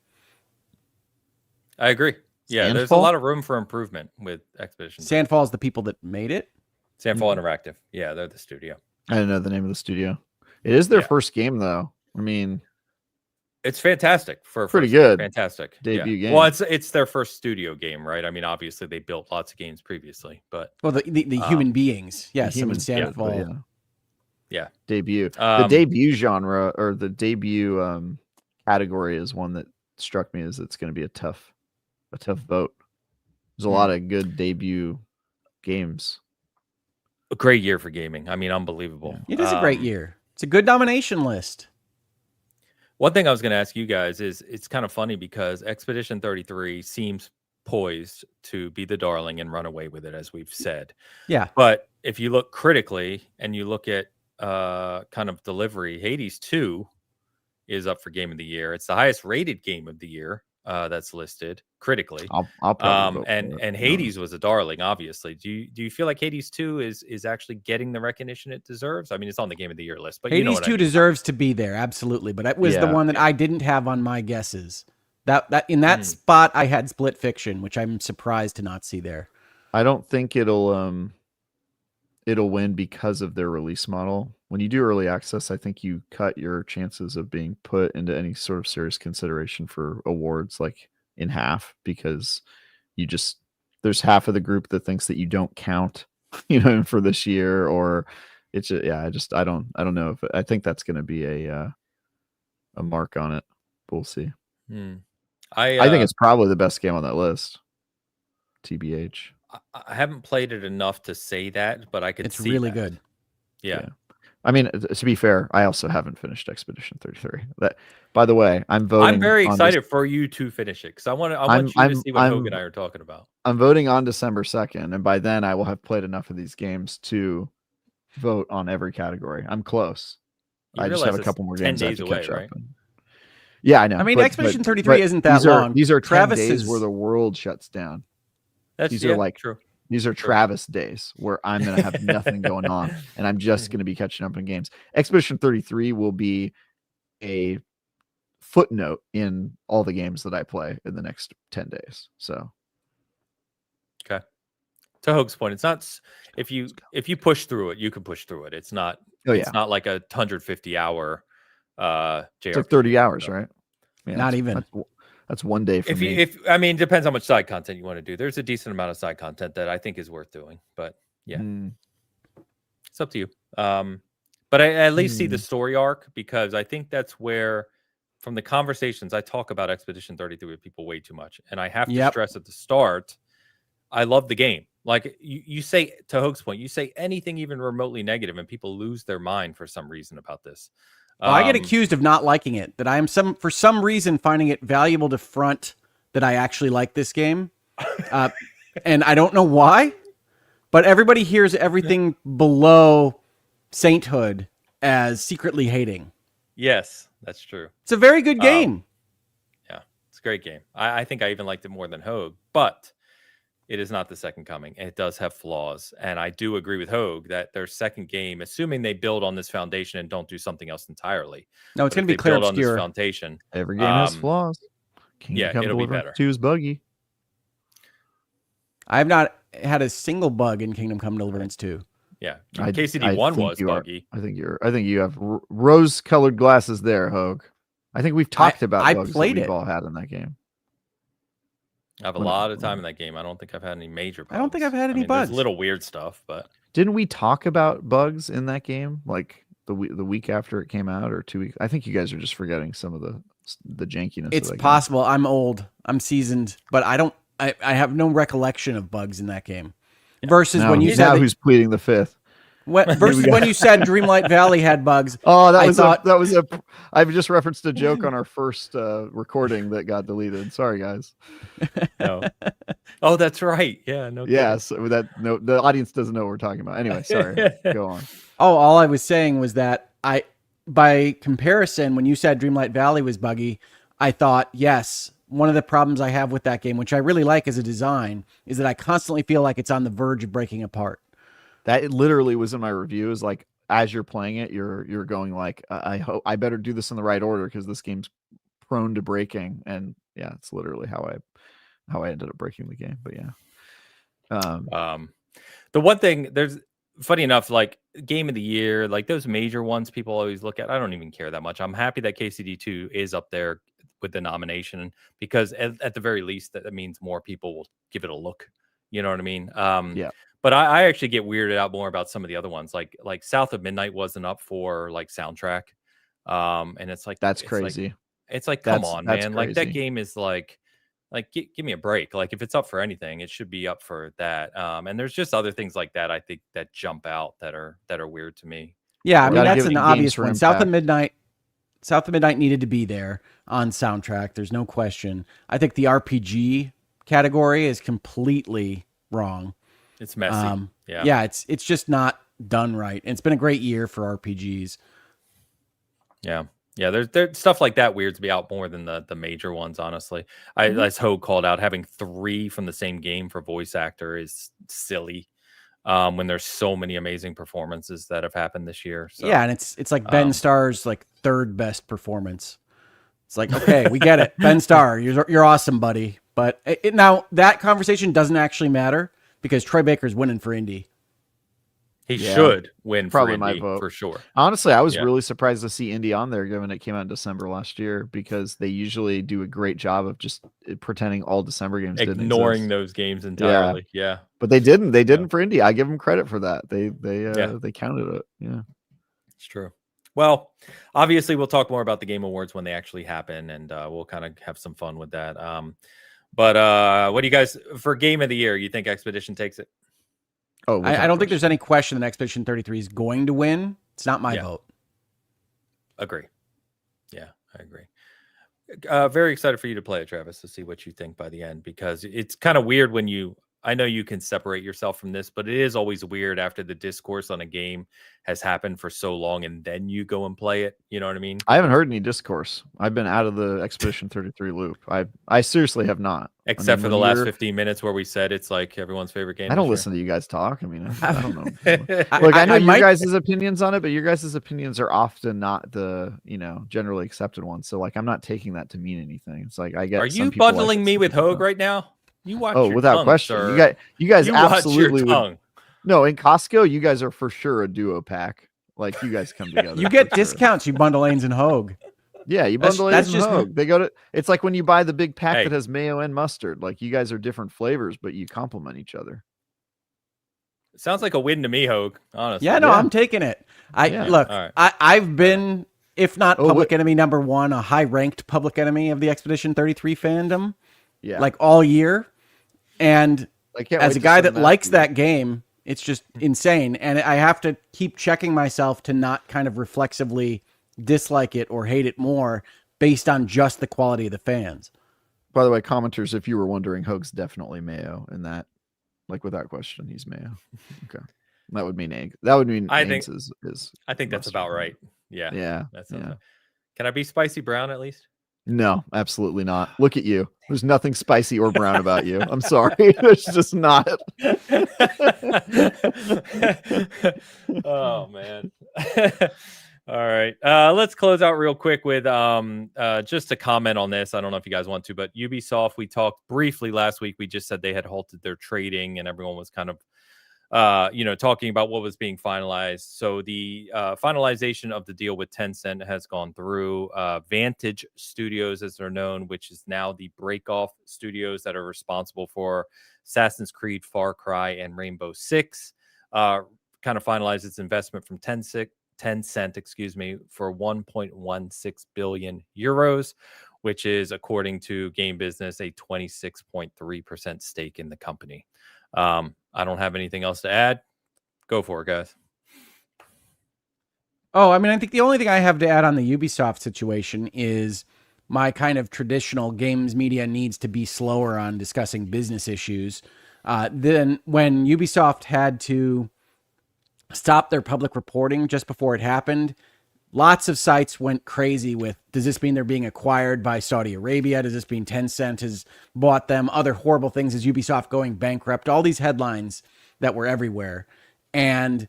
I agree. Yeah, there's a Sandfall? lot of room for improvement with Expedition. Sandfall is the people that made it. Sandfall Interactive. Yeah, they're the studio. I don't know the name of the studio. It is their first game, though. I mean, it's fantastic for a pretty good, fantastic debut game. Well, it's their first studio game, right? I mean, obviously they built lots of games previously, but the human beings, yes, human Sandfall, yeah, debut. The debut genre or the debut category is one that struck me as it's going to be a tough vote. There's a lot of good debut games. A great year for gaming. I mean, unbelievable. It is a great year. It's a good nomination list. One thing I was going to ask you guys is it's kind of funny because Expedition 33 seems poised to be the darling and run away with it, as we've said. Yeah. But if you look critically and you look at kind of delivery, Hades 2 is up for Game of the Year. It's the highest rated Game of the Year that's listed critically. I'll probably vote and for it. Hades was a darling, obviously. Do you feel like Hades 2 is actually getting the recognition it deserves? I mean, it's on the Game of the Year list, but Hades you know what 2 I mean. deserves to be there, absolutely. But it was the one that I didn't have on my guesses. That in that spot, I had Split Fiction, which I'm surprised to not see there. I don't think it'll win because of their release model. When you do early access, I think you cut your chances of being put into any sort of serious consideration for awards like in half, because there's half of the group that thinks that you don't count, for this year, or it's I don't know if I think that's going to be a mark on it. We'll see. I think it's probably the best game on that list. TBH. I haven't played it enough to say that, but I could see it's really that. good. Yeah. I mean, to be fair, I also haven't finished Expedition 33. That, by the way, I'm voting. I'm very excited for you to finish it because I want you to see what Hogue and I are talking about. I'm voting on December 2nd, and by then I will have played enough of these games to vote on every category. I'm close. I just have a couple more games I have to catch up. Yeah, I know. I mean, Expedition 33 isn't that long. These are 10 days where the world shuts down. These are true. These are Travis days where I'm going to have nothing going on and I'm just going to be catching up in games. Expedition 33 will be a footnote in all the games that I play in the next 10 days. So. Okay. To Hogue's point, it's not, if you push through it, you can push through it. It's not, it's not like a 150 hour, JRPG. It's like 30 hours, right? Yeah, not even. That's one day for me. I mean, depends how much side content you want to do. There's a decent amount of side content that I think is worth doing, but yeah, it's up to you. But I at least see the story arc, because I think that's where, from the conversations I talk about Expedition 33 with people way too much, and I have to stress at the start, I love the game. Like you say, to Hogue's point, you say anything even remotely negative, and people lose their mind for some reason about this. Well, I get accused of not liking it, that I am for some reason finding it valuable to front that I actually like this game. And I don't know why, but everybody hears everything below sainthood as secretly hating. Yes, that's true. It's a very good game. Yeah, it's a great game. I think I even liked it more than Hogue, but it is not the second coming. It does have flaws. And I do agree with Hogue that their second game, assuming they build on this foundation and don't do something else entirely. No, it's going to be clear obscure. On this foundation. Every game has flaws. Kingdom Come it'll be better. 2 is buggy. I have not had a single bug in Kingdom Come Deliverance 2. Yeah. KCD1 was buggy. I think you have rose-colored glasses there, Hogue. I think we've talked about bugs that we've all had in that game. I have a lot of time in that game. I don't think I've had any major bugs. I don't think I've had any bugs. There's little weird stuff, but didn't we talk about bugs in that game like the week after it came out, or 2 weeks? I think you guys are just forgetting some of the jankiness. It's possible. I'm old. I'm seasoned, but I have no recollection of bugs in that game. Versus when you said who's pleading the fifth. Versus when you said Dreamlight Valley had bugs. Oh, I've just referenced a joke on our first recording that got deleted. Sorry, guys. No. Oh, that's right. Yeah, no. Yeah, so the audience doesn't know what we're talking about. Anyway, sorry. Go on. Oh, all I was saying was that by comparison, when you said Dreamlight Valley was buggy, I thought, yes, one of the problems I have with that game, which I really like as a design, is that I constantly feel like it's on the verge of breaking apart. That literally was in my review. Is like as you're playing it, you're going like, I hope I better do this in the right order because this game's prone to breaking. And yeah, it's literally how I ended up breaking the game. But yeah, the one thing there's funny enough, like game of the year, like those major ones people always look at. I don't even care that much. I'm happy that KCD2 is up there with the nomination because at the very least that means more people will give it a look. You know what I mean? yeah. But I actually get weirded out more about some of the other ones, like South of Midnight wasn't up for like soundtrack, and it's like That's crazy. It's like come on, man! Like that game is like give me a break. Like if it's up for anything, it should be up for that. And there's just other things like that I think that jump out that are weird to me. Yeah, I mean that's an obvious one. South of Midnight needed to be there on soundtrack. There's no question. I think the RPG category is completely wrong. It's messy. Yeah, it's just not done right. And it's been a great year for RPGs. Yeah. There's stuff like that weirds me out more than the major ones, honestly. As Hogue called out, having 3 from the same game for voice actor is silly. When there's so many amazing performances that have happened this year. So, yeah, and it's like Ben Starr's like 3rd best performance. It's like, okay, we get it. Ben Starr, you're awesome, buddy. But now that conversation doesn't actually matter because Troy Baker's winning for Indy. He should win probably for Indy, my vote for sure. Honestly, I was really surprised to see Indy on there given it came out in December last year because they usually do a great job of just pretending all December games ignoring those games entirely. Yeah. But they didn't. They didn't for Indy. I give them credit for that. They counted it. Yeah. It's true. Well, obviously we'll talk more about the Game Awards when they actually happen and we'll kind of have some fun with that. But what do you guys for Game of the Year? You think Expedition takes it? Oh, I don't think there's any question that Expedition 33 is going to win. It's not my vote. Agree. Yeah, I agree. Very excited for you to play it, Travis, to see what you think by the end, because it's kind of weird when I know you can separate yourself from this, but it is always weird after the discourse on a game has happened for so long and then you go and play it. You know what I mean? I haven't heard any discourse. I've been out of the Expedition 33 loop. I seriously have not. Except for the last 15 minutes where we said it's like everyone's favorite game. I don't listen to you guys talk. I mean, I don't know. Look, I know your guys' opinions on it, but your guys' opinions are often not the, generally accepted ones. So like, I'm not taking that to mean anything. It's like, I get. Are you bundling me with Hogue right now? You watch your without tongue, question. Sir. You guys absolutely would. No, in Costco, you guys are for sure a duo pack. Like you guys come together. You get discounts. You bundle Ains and Hogue. Yeah, you bundle Ains and Hogue. They go to. It's like when you buy the big pack that has mayo and mustard. Like you guys are different flavors, but you complement each other. Sounds like a win to me, Hogue. Honestly. Yeah, no, I'm taking it. Look. Right. I've been, if not public enemy number 1, a high-ranked public enemy of the Expedition 33 fandom. Yeah, like all year. And as a guy that likes that game, it's just insane. And I have to keep checking myself to not kind of reflexively dislike it or hate it more based on just the quality of the fans. By the way, commenters, if you were wondering, Hogue's definitely mayo in that. Like without question, he's mayo. Okay. That would mean egg. That would mean I think is I think that's about right. Yeah. Yeah. Can I be spicy brown at least? No, absolutely not. Look at you. There's nothing spicy or brown about you. I'm sorry. There's just not. Oh man. All right. Let's close out real quick with just a comment on this. I don't know if you guys want to, but Ubisoft, we talked briefly last week. We just said they had halted their trading and everyone was kind of talking about what was being finalized. So the finalization of the deal with Tencent has gone through. Vantage Studios, as they're known, which is now the Breakoff Studios that are responsible for Assassin's Creed, Far Cry, and Rainbow Six, kind of finalized its investment from Tencent, for 1.16 billion euros, which is, according to Game Business, a 26.3% stake in the company. I don't have anything else to add. Go for it, guys. Oh, I mean, I think the only thing I have to add on the Ubisoft situation is my kind of traditional games media needs to be slower on discussing business issues. Then when Ubisoft had to stop their public reporting just before it happened, lots of sites went crazy with, does this mean they're being acquired by Saudi Arabia? Does this mean Tencent has bought them? Other horrible things, is Ubisoft going bankrupt? All these headlines that were everywhere. And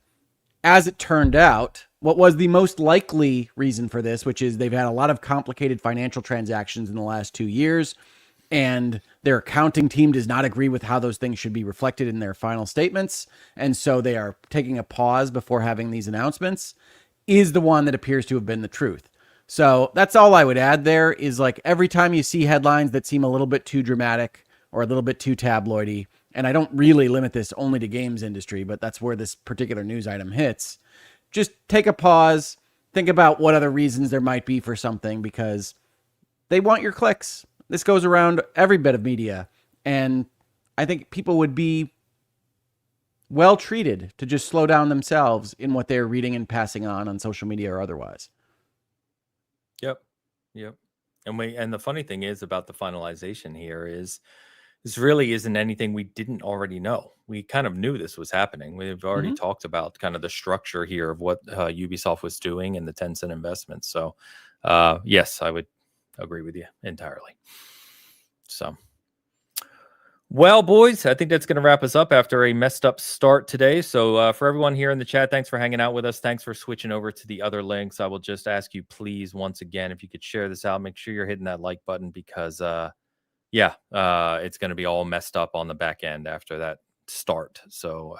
as it turned out, what was the most likely reason for this, which is they've had a lot of complicated financial transactions in the last 2 years, and their accounting team does not agree with how those things should be reflected in their final statements. And so they are taking a pause before having these announcements, is the one that appears to have been the truth. So that's all I would add there is like every time you see headlines that seem a little bit too dramatic or a little bit too tabloidy, and I don't really limit this only to games industry, but that's where this particular news item hits, just take a pause, think about what other reasons there might be for something, because they want your clicks. This goes around every bit of media, and I think people would be well treated to just slow down themselves in what they're reading and passing on social media or otherwise. Yep. And the funny thing is about the finalization here is this really isn't anything we didn't already know. We kind of knew this was happening. We've already talked about kind of the structure here of what Ubisoft was doing and the Tencent investments. So, yes, I would agree with you entirely. So, well, boys, I think that's going to wrap us up after a messed up start today. So for everyone here in the chat, thanks for hanging out with us. Thanks for switching over to the other links. I will just ask you, please, once again, if you could share this out, make sure you're hitting that like button because, it's going to be all messed up on the back end after that start. So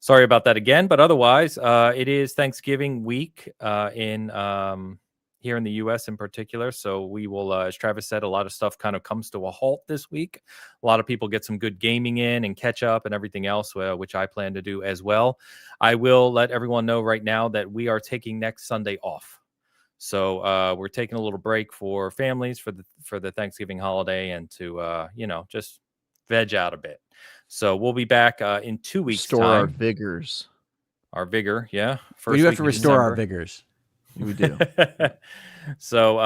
sorry about that again. But otherwise, it is Thanksgiving week in here in the U.S. in particular. So we will, as Travis said, a lot of stuff kind of comes to a halt this week. A lot of people get some good gaming in and catch up and everything else, which I plan to do as well. I will let everyone know right now that we are taking next Sunday off. So we're taking a little break for families for the Thanksgiving holiday and to just veg out a bit. So we'll be back in 2 weeks. Restore time. our vigors. Our vigor, yeah. First we do have to restore our vigors. We do. So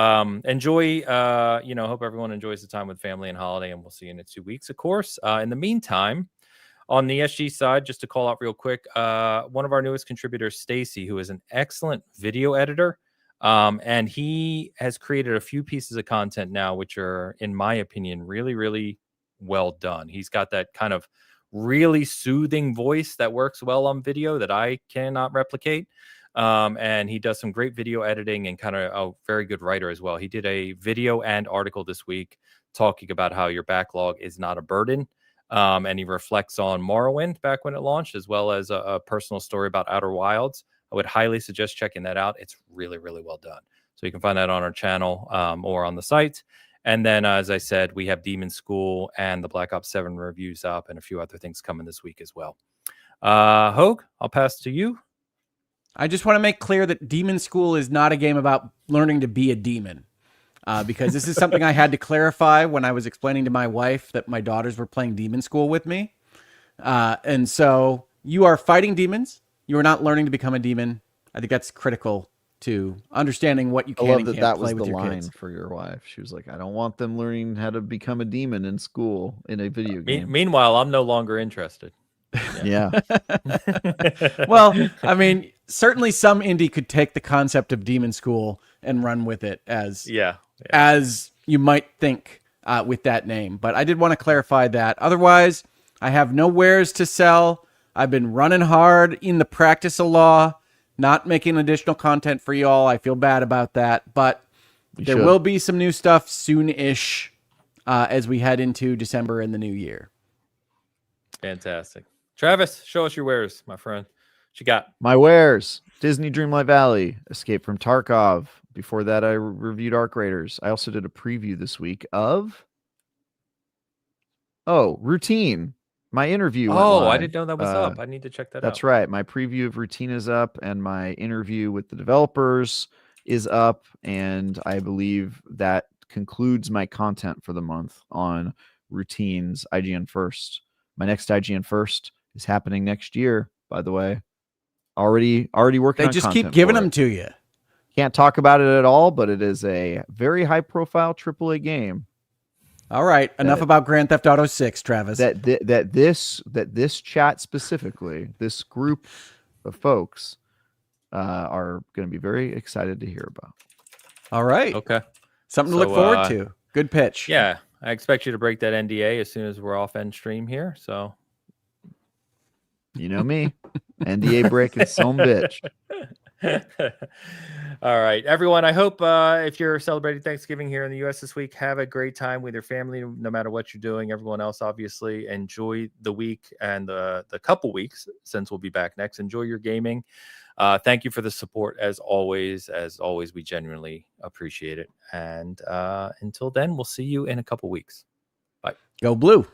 enjoy. Hope everyone enjoys the time with family and holiday, and we'll see you in 2 weeks, of course. In the meantime, on the SG side, just to call out real quick, one of our newest contributors, Stacy, who is an excellent video editor. And he has created a few pieces of content now, which are, in my opinion, really, really well done. He's got that kind of really soothing voice that works well on video that I cannot replicate. And he does some great video editing and kind of a very good writer as well. He did a video and article this week talking about how your backlog is not a burden. And he reflects on Morrowind back when it launched, as well as a personal story about Outer Wilds. I would highly suggest checking that out. It's really, really well done. So you can find that on our channel or on the site. And then, as I said, we have Demon School and the Black Ops 7 reviews up and a few other things coming this week as well. Hogue, I'll pass to you. I just want to make clear that Demon School is not a game about learning to be a demon. Because this is something I had to clarify when I was explaining to my wife that my daughters were playing Demon School with me. And so you are fighting demons. You are not learning to become a demon. I think that's critical to understanding what you can and can't play with your kids. That was the line for your wife. She was like, I don't want them learning how to become a demon in school in a video game. Meanwhile, I'm no longer interested. Yeah. Well, I mean, certainly some indie could take the concept of Demon School and run with it as you might think with that name. But I did want to clarify that. Otherwise, I have no wares to sell. I've been running hard in the practice of law, not making additional content for y'all. I feel bad about that. But there will be some new stuff soon-ish as we head into December and the new year. Fantastic. Travis, show us your wares, my friend. What you got? My wares. Disney Dreamlight Valley, Escape from Tarkov. Before that, I reviewed Arc Raiders. I also did a preview this week of Routine. My interview went live. I didn't know that was up. I need to check that out. That's right. My preview of Routine is up, and my interview with the developers is up, and I believe that concludes my content for the month on Routine's IGN First. My next IGN First is happening next year, by the way. Already working. They on just content keep giving for them it. to you. Can't talk about it at all, but it is a very high profile AAA game. All right, enough about Grand Theft Auto 6, Travis. That this chat specifically, this group of folks are going to be very excited to hear about. All right. Okay. Something to look forward to. Good pitch. Yeah. I expect you to break that NDA as soon as we're off end stream here. So, you know me, NDA breaking some bitch. All right, everyone. I hope if you're celebrating Thanksgiving here in the U.S. this week, have a great time with your family, no matter what you're doing. Everyone else, obviously, enjoy the week and the couple weeks since we'll be back next. Enjoy your gaming. Thank you for the support as always. As always, we genuinely appreciate it. And until then, we'll see you in a couple weeks. Bye. Go Blue.